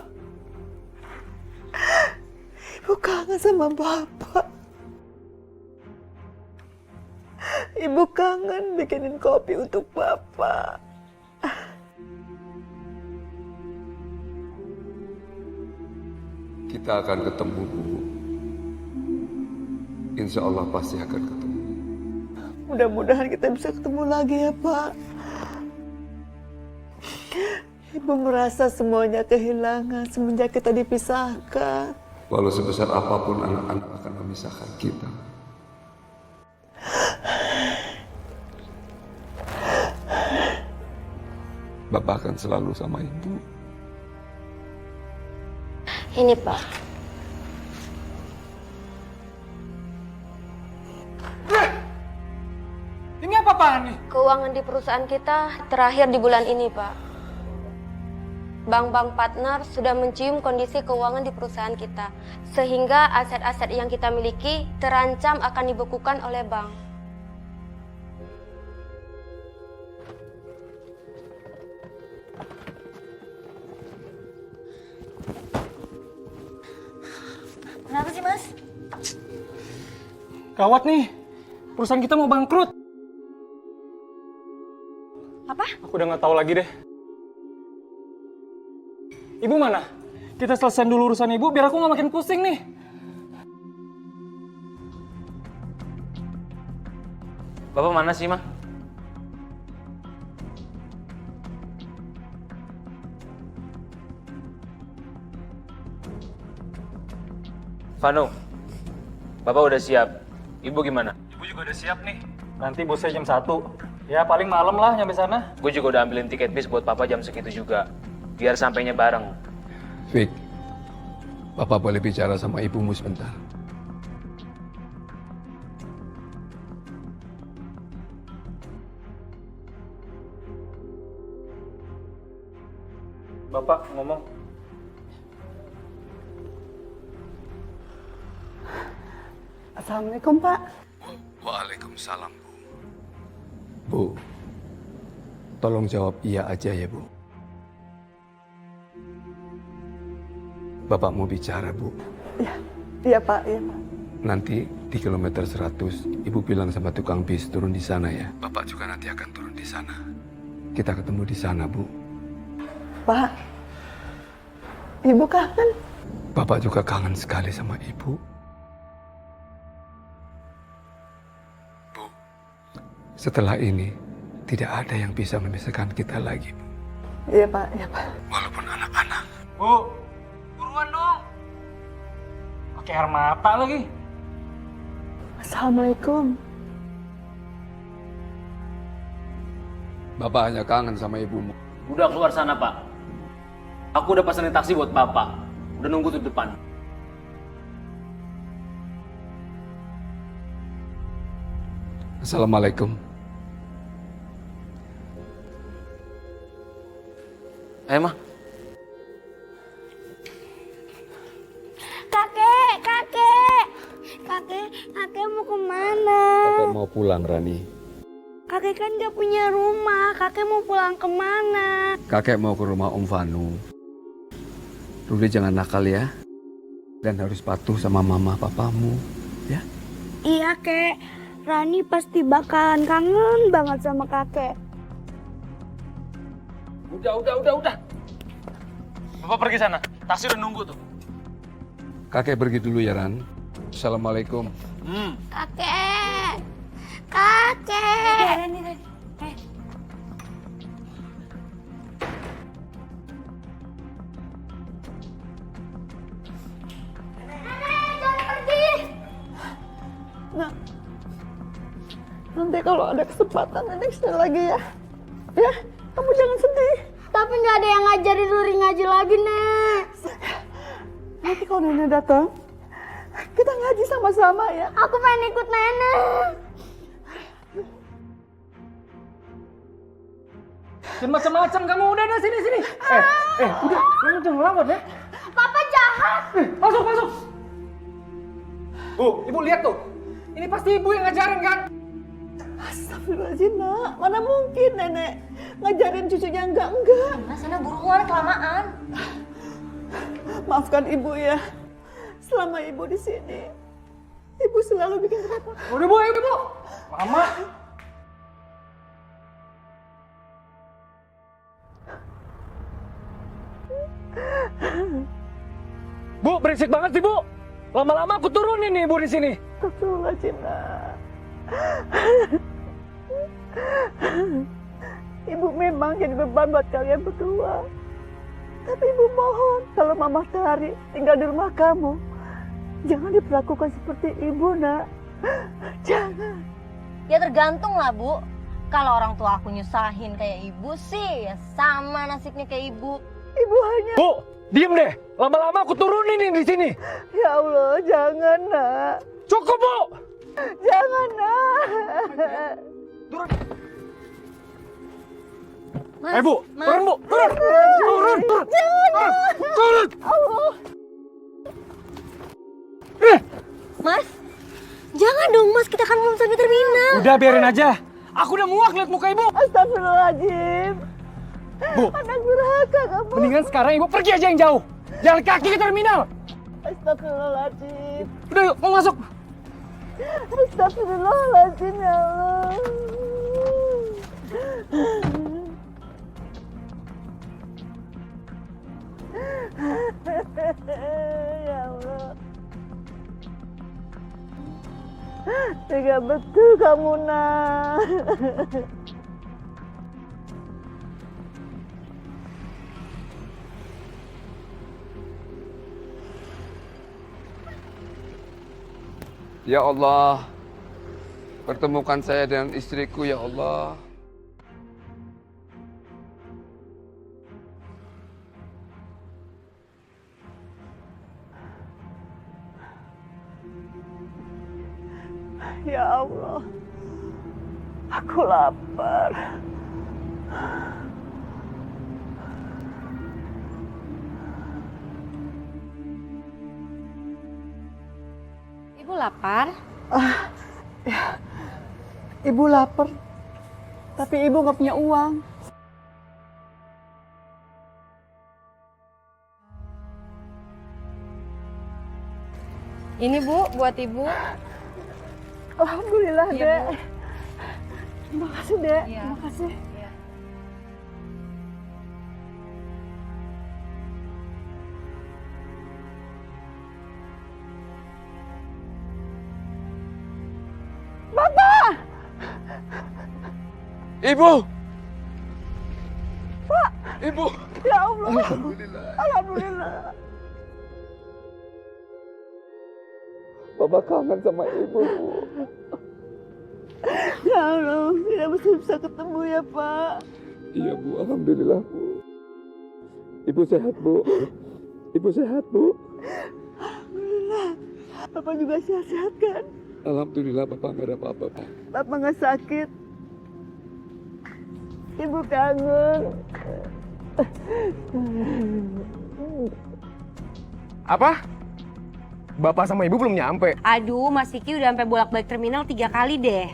Ibu kangen sama Bapak. Ibu kangen bikinin kopi untuk Bapak. Kita akan ketemu, Bu. Insya Allah pasti akan ketemu. Mudah-mudahan kita bisa ketemu lagi ya, Pak. Ibu merasa semuanya kehilangan semenjak kita dipisahkan. Walau sebesar apapun anak-anak akan memisahkan kita. Bapak akan selalu sama Ibu. Ini, Pak. Ini apa-apaan nih? Keuangan di perusahaan kita terakhir di bulan ini, Pak. Bank-bank partner sudah mencium kondisi keuangan di perusahaan kita, sehingga aset-aset yang kita miliki terancam akan dibekukan oleh bank. Kenapa sih, Mas? Gawat nih, perusahaan kita mau bangkrut. Apa? Aku udah nggak tahu lagi deh. Ibu mana? Kita selesaiin dulu urusan ibu biar aku nggak makin pusing nih. Bapak mana sih, Ma? Vano, Bapak udah siap. Ibu gimana? Ibu juga udah siap nih. Nanti busnya jam 1. Ya paling malam lah nyampe sana. Gue juga udah ambilin tiket bis buat Papa jam segitu juga. Biar sampainya bareng. Fik, Bapak boleh bicara sama ibumu sebentar. Bapak ngomong. Assalamualaikum, Pak. Waalaikumsalam, Bu. Bu, tolong jawab iya aja ya, Bu. Bapak mau bicara, Bu. Iya, Pak. Iya, Pak. Nanti di kilometer 100, Ibu bilang sama tukang bis turun di sana ya. Bapak juga nanti akan turun di sana. Kita ketemu di sana, Bu. Pak, Ibu kangen. Bapak juga kangen sekali sama Ibu. Bu, setelah ini tidak ada yang bisa memisahkan kita lagi, Bu. Iya, Pak. Iya, Pak. Walaupun anak-anak. Bu, buruan dong. Pakai air mata lagi. Assalamualaikum. Bapak hanya kangen sama ibumu. Udah keluar sana, Pak. Aku udah pesenin taksi buat Bapak. Udah nunggu di depan. Assalamualaikum. Ma. Kakek mau kemana? Kakek mau pulang, Rani. Kakek kan gak punya rumah, kakek mau pulang kemana? Kakek mau ke rumah Om Vanu. Ruli jangan nakal ya. Dan harus patuh sama mama papamu, ya? Iya, Kek. Rani pasti bakalan kangen banget sama kakek. Udah. Bapak pergi sana. Taksi udah nunggu tuh. Kakek pergi dulu ya, Ran. Assalamualaikum. Kakek! Kakek! Rani. Nah, nanti kalau ada kesempatan Nenek sekali lagi ya. Ya, kamu jangan sedih. Tapi nggak ada yang ngajarin Ruri ngaji lagi, Nek. Nanti kalau Nenek datang, kita ngaji sama-sama ya. Aku pengen ikut Nenek. Dan macam-macam kamu udah sini. Udah, kamu jangan ngelawan ya. Papa jahat. Masuk. Bu, Ibu lihat tuh. Ini pasti Ibu yang ngajarin kan? Astagfirullahaladzim, Nak. Mana mungkin Nenek ngajarin cucunya enggak. Mas, sana buruan kelamaan. Maafkan Ibu ya. Selama Ibu di sini, Ibu selalu bikin repot. Udah, Bu, Ibu. Mama. Bu, berisik banget sih, Bu. Lama-lama aku turunin nih, Bu, di sini. Astagfirullahaladzim, Nak. Ibu memang jadi beban buat kalian berdua. Tapi Ibu mohon, kalau Mama Sari tinggal di rumah kamu, jangan diperlakukan seperti Ibu, Nak. Jangan. Ya tergantung lah, Bu. Kalau orang tua aku nyusahin kayak ibu sih, ya sama nasibnya kayak ibu. Ibu hanya... Bu, diem deh. Lama-lama aku turunin nih di sini. Ya Allah, jangan, Nak. Cukup, Bu. Jangan, Nak. Turun. Mas, Bu, Mas. turun, Bu. Turun. Jangan, Turun. Allah. Mas, jangan dong, Mas. Kita kan belum sampai terminal. Udah, biarin aja. Aku udah muak lihat muka Ibu. Astagfirullahaladzim. Bu, Anak durhaka kamu. mendingan sekarang Ibu pergi aja yang jauh. Jalan kaki ke terminal. Astagfirullahaladzim. Udah, yuk, mau masuk. Astagfirullahaladzim, ya Allah. tega betul kamu, nak. Ya Allah, pertemukan saya dengan istriku, ya Allah. Ya Allah, aku lapar. Ibu lapar? Ibu lapar, tapi ibu nggak punya uang. Ini Bu, buat Ibu. Alhamdulillah, Iya, Dek. Bu. Terima kasih, Dek. Iya. Terima kasih. Ibu! Pak! Ibu! Ya Allah. Alhamdulillah. Alhamdulillah. Bapak kangen sama ibu, Bu. Ya Allah, kita masih bisa ketemu ya, Pak. Iya, Bu. Alhamdulillah, Bu. Ibu sehat, Bu. Ibu sehat, Bu. Alhamdulillah. Bapak juga sehat-sehat kan? Alhamdulillah, Bapak nggak ada apa-apa, Pak. Bapak nggak sakit. Ibu kangen. Apa? Bapak sama Ibu belum nyampe. Aduh, Mas Vicky udah sampai bolak-balik terminal 3 kali deh.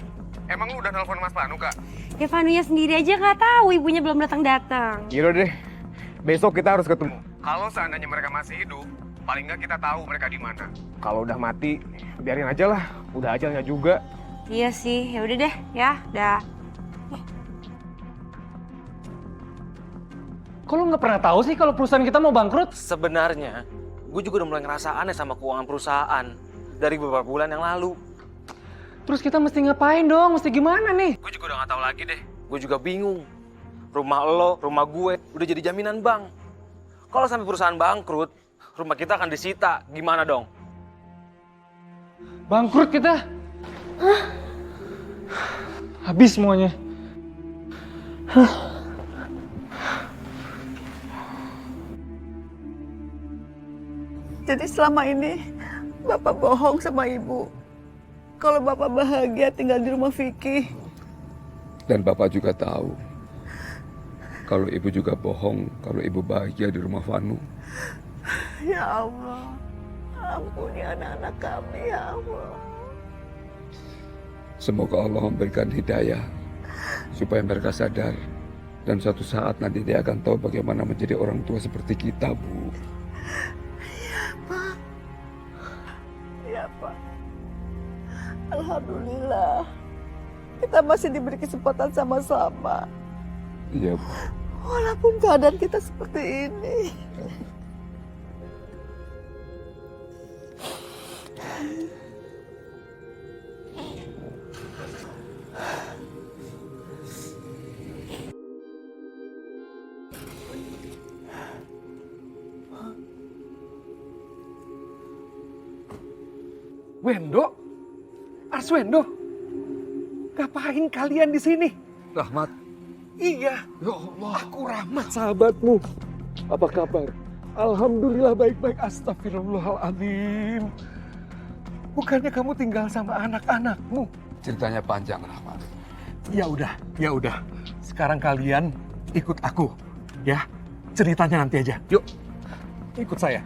Emang lu udah nelpon Mas Panu, Kak? Ya Vanunya sendiri aja nggak tahu ibunya belum datang-datang. Yaudah deh, besok kita harus ketemu. Kalau seandainya mereka masih hidup, paling nggak kita tahu mereka di mana. Kalau udah mati, biarin aja lah. Udah ajalnya juga. Iya sih, ya udah deh, ya, dah. Kok lo nggak pernah tahu sih kalau perusahaan kita mau bangkrut? Sebenarnya, gue juga udah mulai ngerasa aneh sama keuangan perusahaan dari beberapa bulan yang lalu. Terus kita mesti ngapain dong? Mesti gimana nih? Gue juga udah gak tahu lagi deh. Gue juga bingung. Rumah lo, rumah gue udah jadi jaminan bank. Kalau sampai perusahaan bangkrut, rumah kita akan disita. Gimana dong? Bangkrut kita? Hah? Habis semuanya. Jadi selama ini Bapak bohong sama Ibu. Kalau Bapak bahagia tinggal di rumah Vicky. Dan Bapak juga tahu kalau Ibu juga bohong kalau Ibu bahagia di rumah Vanu. Ya Allah, ampuni anak-anak kami ya Allah. Semoga Allah memberikan hidayah supaya mereka sadar dan suatu saat nanti dia akan tahu bagaimana menjadi orang tua seperti kita, Bu. Ya Pak. Alhamdulillah. Kita masih diberi kesempatan sama-sama. Iya, Bu. Walaupun keadaan kita seperti ini. Wendo? Arswendo? Ngapain kalian di sini? Rahmat. Iya, Ya Allah. aku Rahmat sahabatmu. Apa kabar? Alhamdulillah baik-baik. Astagfirullahaladzim. Bukannya kamu tinggal sama anak-anakmu? Ceritanya panjang, Rahmat. Ya udah. Sekarang kalian ikut aku, ya. Ceritanya nanti aja. Yuk, ikut saya.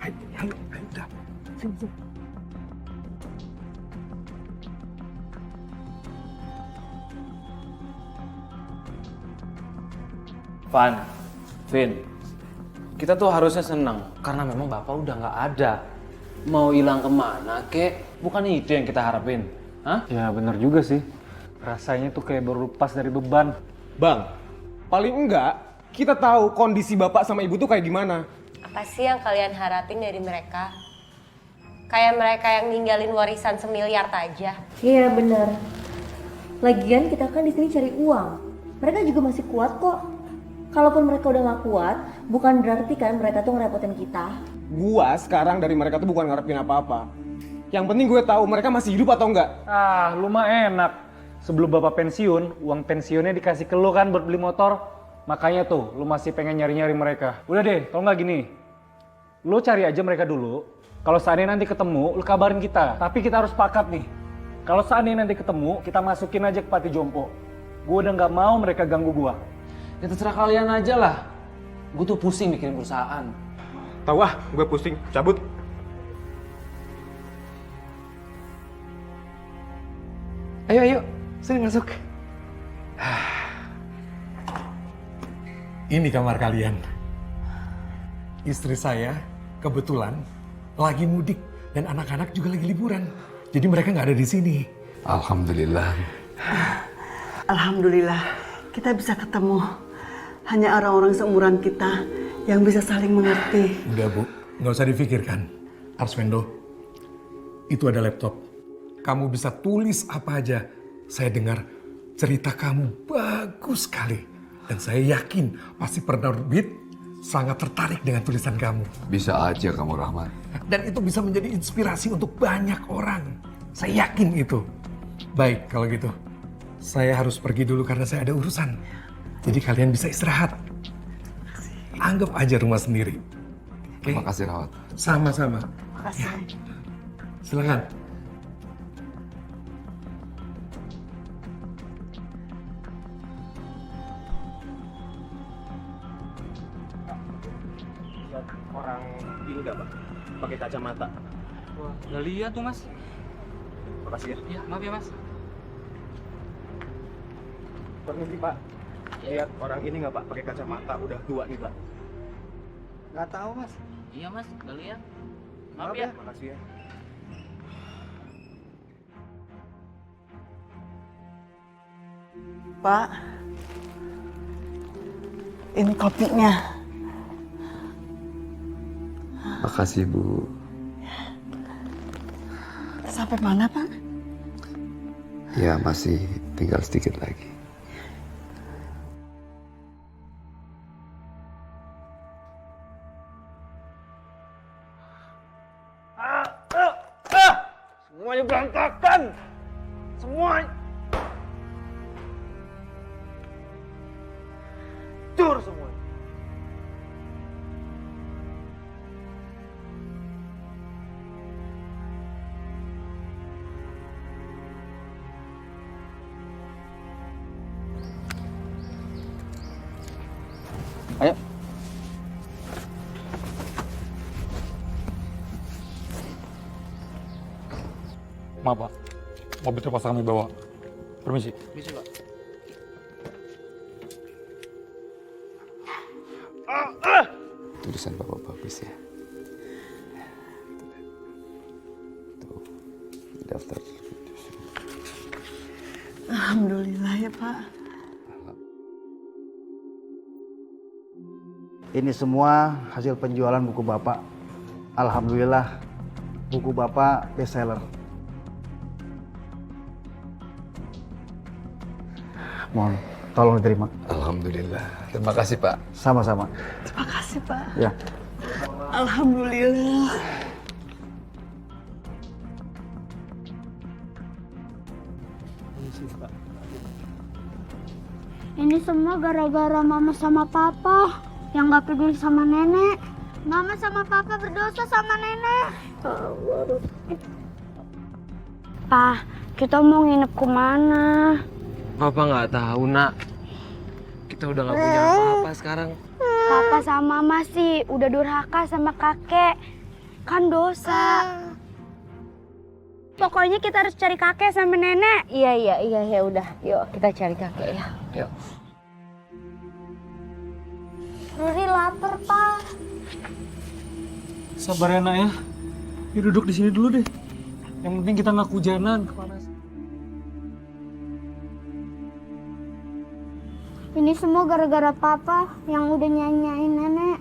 Ayo, udah. Sini. Van, Vin, kita tuh harusnya senang karena memang bapak udah nggak ada. Mau hilang kemana, kek? Bukan itu yang kita harapin. Hah? Ya bener juga sih. Rasanya tuh kayak baru lepas dari beban. Bang, paling enggak kita tahu kondisi bapak sama ibu tuh kayak gimana. Apa sih yang kalian harapin dari mereka? Kayak mereka yang ninggalin warisan semiliar aja. Iya benar. Lagian kita kan di sini cari uang. Mereka juga masih kuat kok. Kalaupun mereka udah gak kuat, bukan berarti kan mereka tuh ngerepotin kita. Gua sekarang dari mereka tuh bukan ngarepin apa-apa. Yang penting gue tahu mereka masih hidup atau enggak. Ah, lu mah enak. Sebelum bapak pensiun, uang pensiunnya dikasih ke lu kan buat beli motor. Makanya tuh, lu masih pengen nyari-nyari mereka. Udah deh, kalau nggak gini. Lu cari aja mereka dulu. Kalau seandainya nanti ketemu, lu kabarin kita. Tapi kita harus sepakat nih. Kalau seandainya nanti ketemu, kita masukin aja ke panti jompo. Gue udah nggak mau mereka ganggu gua. Ya terserah kalian aja lah. Gue tuh pusing mikirin perusahaan. Tahu ah, gue pusing. Cabut. Ayo, ayo. Sini masuk. Ini kamar kalian. Istri saya kebetulan lagi mudik dan anak-anak juga lagi liburan. Jadi mereka nggak ada di sini. Alhamdulillah. Alhamdulillah, kita bisa ketemu. Hanya orang-orang seumuran kita yang bisa saling mengerti. Udah Bu, nggak usah difikirkan. Arswendo, itu ada laptop. Kamu bisa tulis apa aja. Saya dengar cerita kamu bagus sekali. Dan saya yakin pasti penerbit sangat tertarik dengan tulisan kamu. Bisa aja kamu, Rahmat. Dan itu bisa menjadi inspirasi untuk banyak orang. Saya yakin itu. Baik, kalau gitu. Saya harus pergi dulu karena saya ada urusan. Jadi kalian bisa istirahat. Anggap aja rumah sendiri. Oke? Terima kasih, Rawat. Sama-sama. Makasih. Silakan. Orang ini enggak, Pak? Pakai kacamata. Wah, nggak lihat tuh mas. Makasih ya. Iya, maaf ya mas. Permisi, Pak. Lihat orang ini nggak, Pak? Pakai kacamata. Udah tua nih, Pak. Nggak tahu mas. Iya mas, gak lihat. Maaf ya. Makasih ya. Pak, ini kopinya. Makasih, Bu. Sampai mana, Pak? Ya, masih tinggal sedikit lagi. Semuanya berantakan. Semuanya. Hancur semuanya. Ayo. Maaf pak, mobil terpaksa kami bawa. Permisi. Bisa pak. Tulisan Bapak bagus ya. Tuh, daftar. Alhamdulillah ya, Pak. Ini semua hasil penjualan buku Bapak. Alhamdulillah, buku Bapak bestseller. Mohon tolong diterima. Alhamdulillah. Terima kasih, Pak. Sama-sama. Terima kasih, Pak. Ya. Alhamdulillah. Ini semua gara-gara mama sama papa yang gak peduli sama nenek. Mama sama papa berdosa sama nenek. Pa, kita mau nginep kemana? Papa nggak tahu nak. Kita udah nggak punya apa-apa sekarang. Papa sama mama sih udah durhaka sama kakek. Kan dosa. Pokoknya kita harus cari kakek sama nenek. Iya udah. Yuk kita cari kakek ya. Yuk. Ruri lapar, Pa. Sabar ya nak ya. Ya duduk di sini dulu deh. Yang penting kita nggak kehujanan. Ini semua gara-gara papa yang udah nyanyain nenek.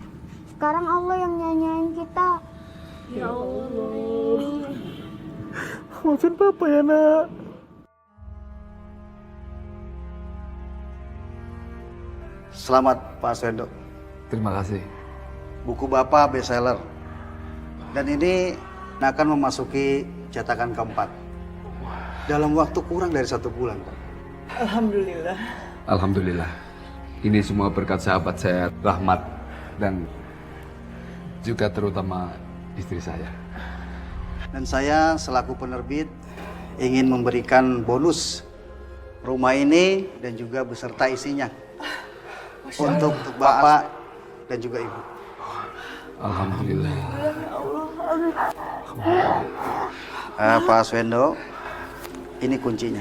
Sekarang Allah yang nyanyain kita. Ya Allah. Maafin Papa ya, Nak. Selamat Pak Arswendo. Terima kasih. Buku Bapak bestseller. Dan ini akan memasuki cetakan keempat. Dalam waktu kurang dari 1 bulan, Pak. Alhamdulillah. Alhamdulillah. Ini semua berkat sahabat saya, Rahmat. Dan juga terutama istri saya. Dan saya selaku penerbit ingin memberikan bonus rumah ini dan juga beserta isinya. Untuk Bapak dan juga Ibu. Alhamdulillah. Pak Arswendo, ini kuncinya.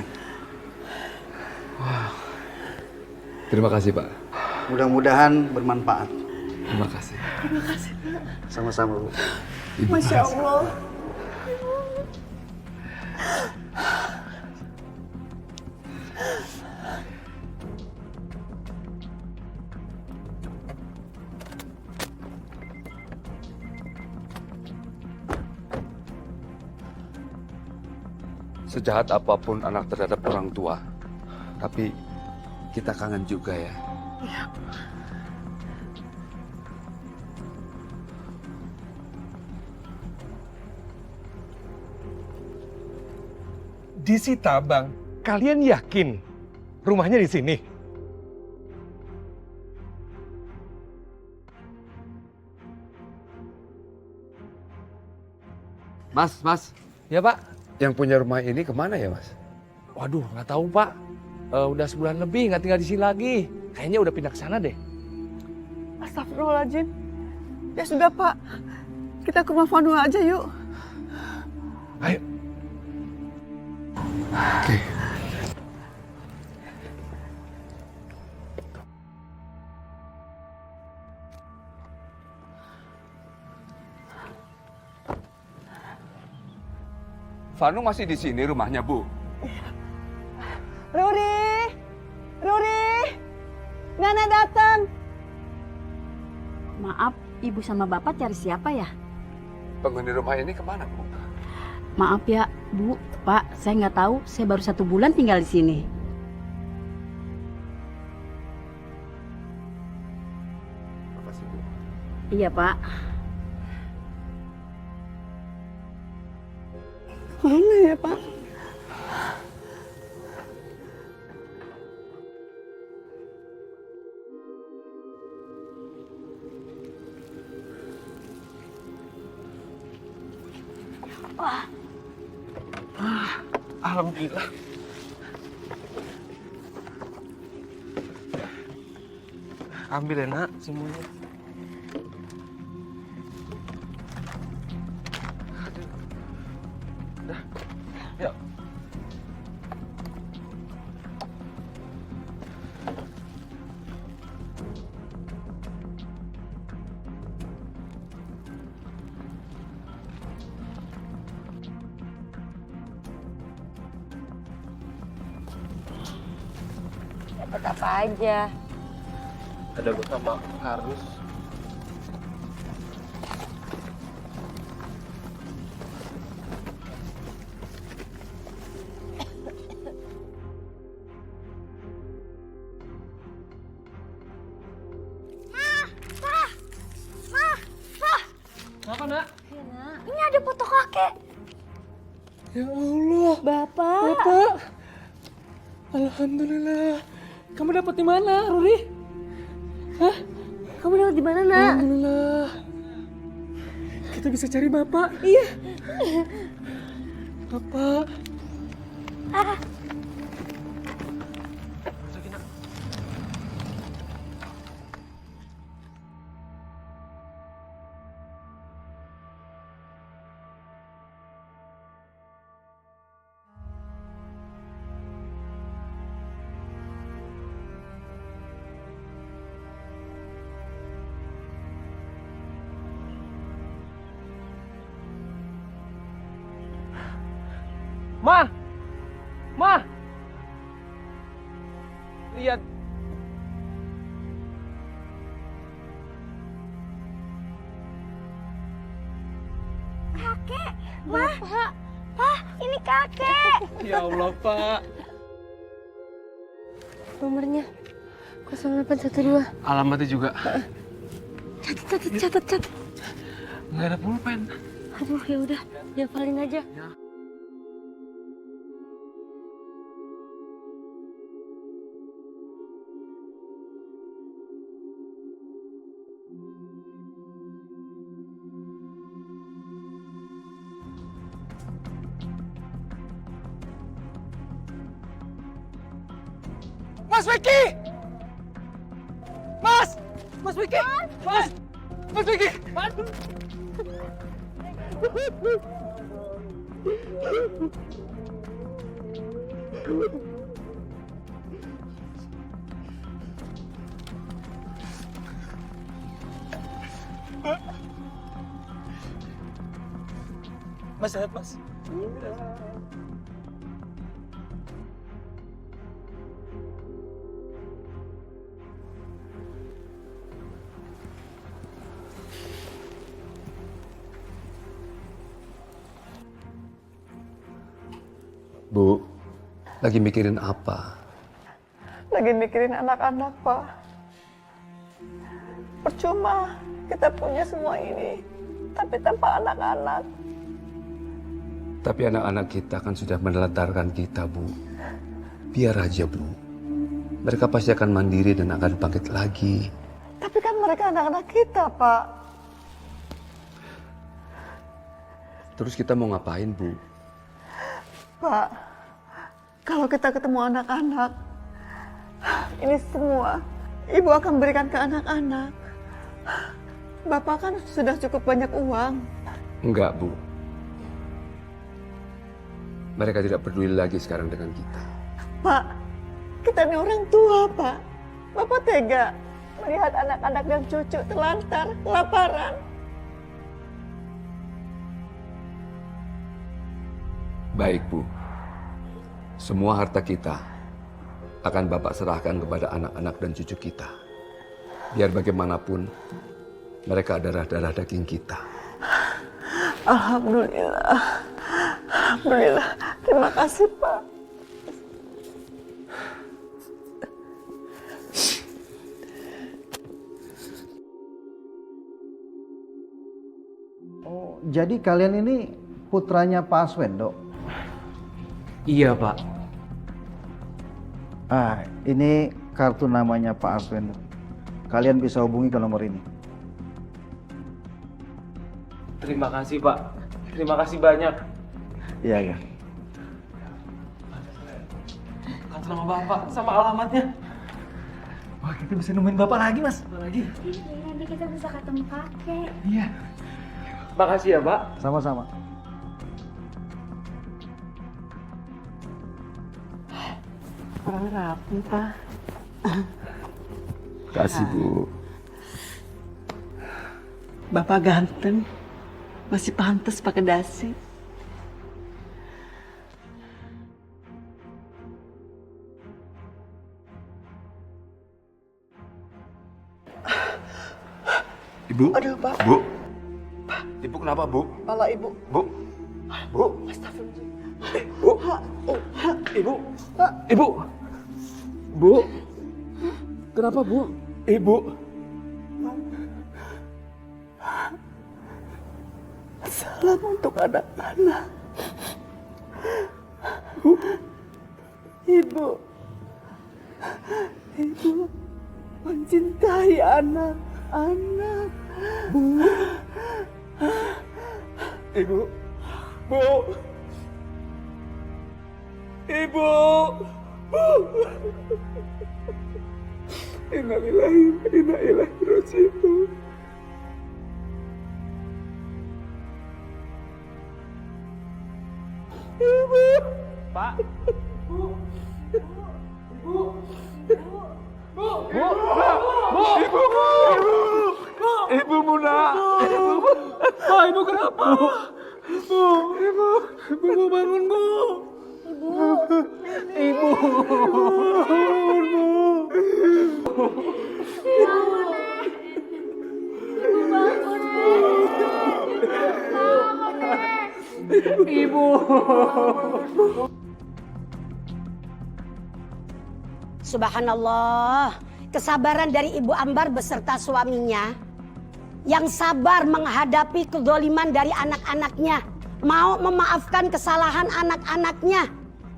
Terima kasih, Pak. Mudah-mudahan bermanfaat. Terima kasih. Terima kasih, Pak. Sama-sama, Bu. Masya Allah. Sejahat apapun anak terhadap orang tua, tapi kita kangen juga ya. Iya. Di Sitabang, kalian yakin rumahnya di sini? Mas. Ya, Pak. Yang punya rumah ini kemana ya, Mas? Waduh, nggak tahu, Pak. Udah sebulan lebih nggak tinggal di sini lagi. Kayaknya udah pindah ke sana deh. Astagfirullahaladzim. Ya sudah, Pak. Kita ke rumah Fanu aja yuk. Ayo. Oke. Vanu masih di sini rumahnya, Bu. Ruri! Nana datang. Maaf, Ibu sama Bapak cari siapa ya? Penghuni rumah ini kemana, Bu? Maaf ya, Bu, Pak, saya nggak tahu. Saya baru 1 bulan tinggal di sini. Makasih, Bu. Iya, Pak. Mana ya, Pak? Alhamdulillah. Ambil ya, Nak, semuanya. Udah. Yuk. Dapat apa aja? Ada buat sama harus. Apa, Nak? Ini ada foto kakek. Ya Allah. Bapak. Alhamdulillah. Kamu dapat di mana, Ruri? Hah? Kamu dapat di mana, Nak? Alhamdulillah. Kita bisa cari Bapak. Iya. Bapak. Ma! Lihat. Pak, ini kakek. Ya Allah, Pak. Nomornya 0812. Alamatnya juga. Catat. Nggak ada pulpen. Aduh, ya udah, dihafalin aja. Mas Wiki! Mas Wiki! Mas Wiki! Mas sehat, Mas. Bu, lagi mikirin apa? Lagi mikirin anak-anak, Pak. Percuma kita punya semua ini, tapi tanpa anak-anak. Tapi anak-anak kita kan sudah menelantarkan kita, Bu. Biar aja, Bu. Mereka pasti akan mandiri dan akan bangkit lagi. Tapi kan mereka anak-anak kita, Pak. Terus kita mau ngapain, Bu? Pak, kalau kita ketemu anak-anak, ini semua Ibu akan berikan ke anak-anak. Bapak kan sudah cukup banyak uang. Enggak, Bu. Mereka tidak peduli lagi sekarang dengan kita. Pak, kita ini orang tua, Pak. Bapak tega melihat anak-anak dan cucu terlantar, kelaparan. Baik, Bu. Semua harta kita akan Bapak serahkan kepada anak-anak dan cucu kita. Biar bagaimanapun, mereka adalah darah daging kita. Alhamdulillah. Alhamdulillah. Terima kasih, Pak. Oh, jadi kalian ini putranya Pak Aswendo? Iya, Pak. Ini kartu namanya Pak Aswendo. Kalian bisa hubungi ke nomor ini. Terima kasih, Pak. Terima kasih banyak. Iya, ya. Kartu nama Bapak sama alamatnya. Wah, kita bisa nemuin Bapak lagi, Mas. Lagi. Nanti kita bisa ketemu kakek. Iya. Makasih ya, Pak. Sama-sama. Orang rapi, Pak. Kasih, Bu. Bapak ganteng. Masih pantas pakai dasi. Ibu? Aduh, Pak. Bu? Ibu kenapa, Bu? Kepala Ibu. Bu? Bu? Astagfirullah. Bu? Ibu? Ibu? Bu? Kenapa, Bu? Ibu? Salam untuk anak-anak. Bu. Ibu. Ibu mencintai anak-anak. Bu. Ibu? Bu? Ibu? Bu? Innalillahi wa inna ilaihi raji'un. Ibu. Pak. Bu. Bu. Bu. Bu. Ibu. Ibu. Ibu Muna. Ibu. Pak, Ibu kenapa? Bu. Ibu. Bu, bangun, Bu. Ibu. Ibu. Subhanallah, kesabaran dari Ibu Ambar beserta suaminya yang sabar menghadapi kedoliman dari anak-anaknya, mau memaafkan kesalahan anak-anaknya.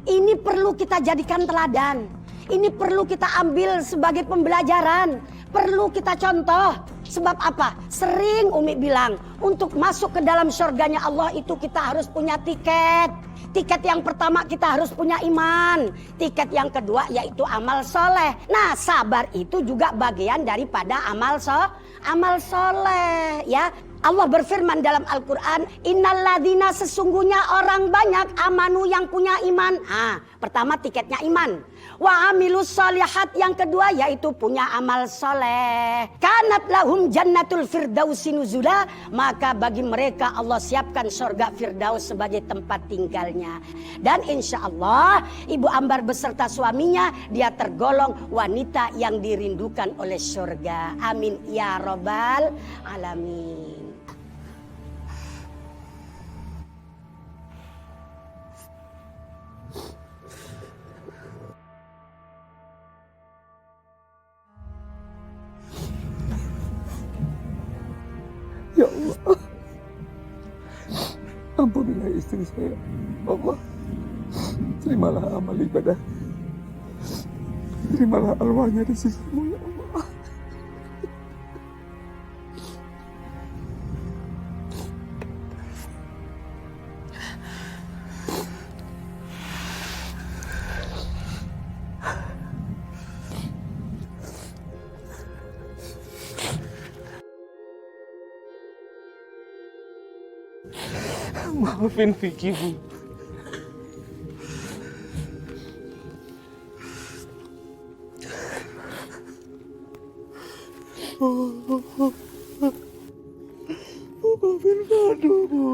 Ini perlu kita jadikan teladan. Ini perlu kita ambil sebagai pembelajaran, perlu kita contoh. Sebab apa? Sering Umi bilang, untuk masuk ke dalam surganya Allah itu kita harus punya tiket. Tiket yang pertama kita harus punya iman. Tiket yang kedua yaitu amal soleh. Nah, sabar itu juga bagian daripada amal soleh, ya. Allah berfirman dalam Al-Quran, innalladzina, sesungguhnya orang banyak amanu yang punya iman. Pertama tiketnya iman. Wa amilus solihat, yang kedua yaitu punya amal soleh. Kanat lahum jannatul firdausi nuzula, maka bagi mereka Allah siapkan surga Firdaus sebagai tempat tinggalnya. Dan insya Allah Ibu Ambar beserta suaminya dia tergolong wanita yang dirindukan oleh surga. Amin ya robbal alamin. Ya Allah, ampunilah istri saya. Allah, terimalah amal ibadah. Terimalah arwahnya di sisimu, ya Allah. Maafin Vicky, Bu. Maafin Fado, Bu.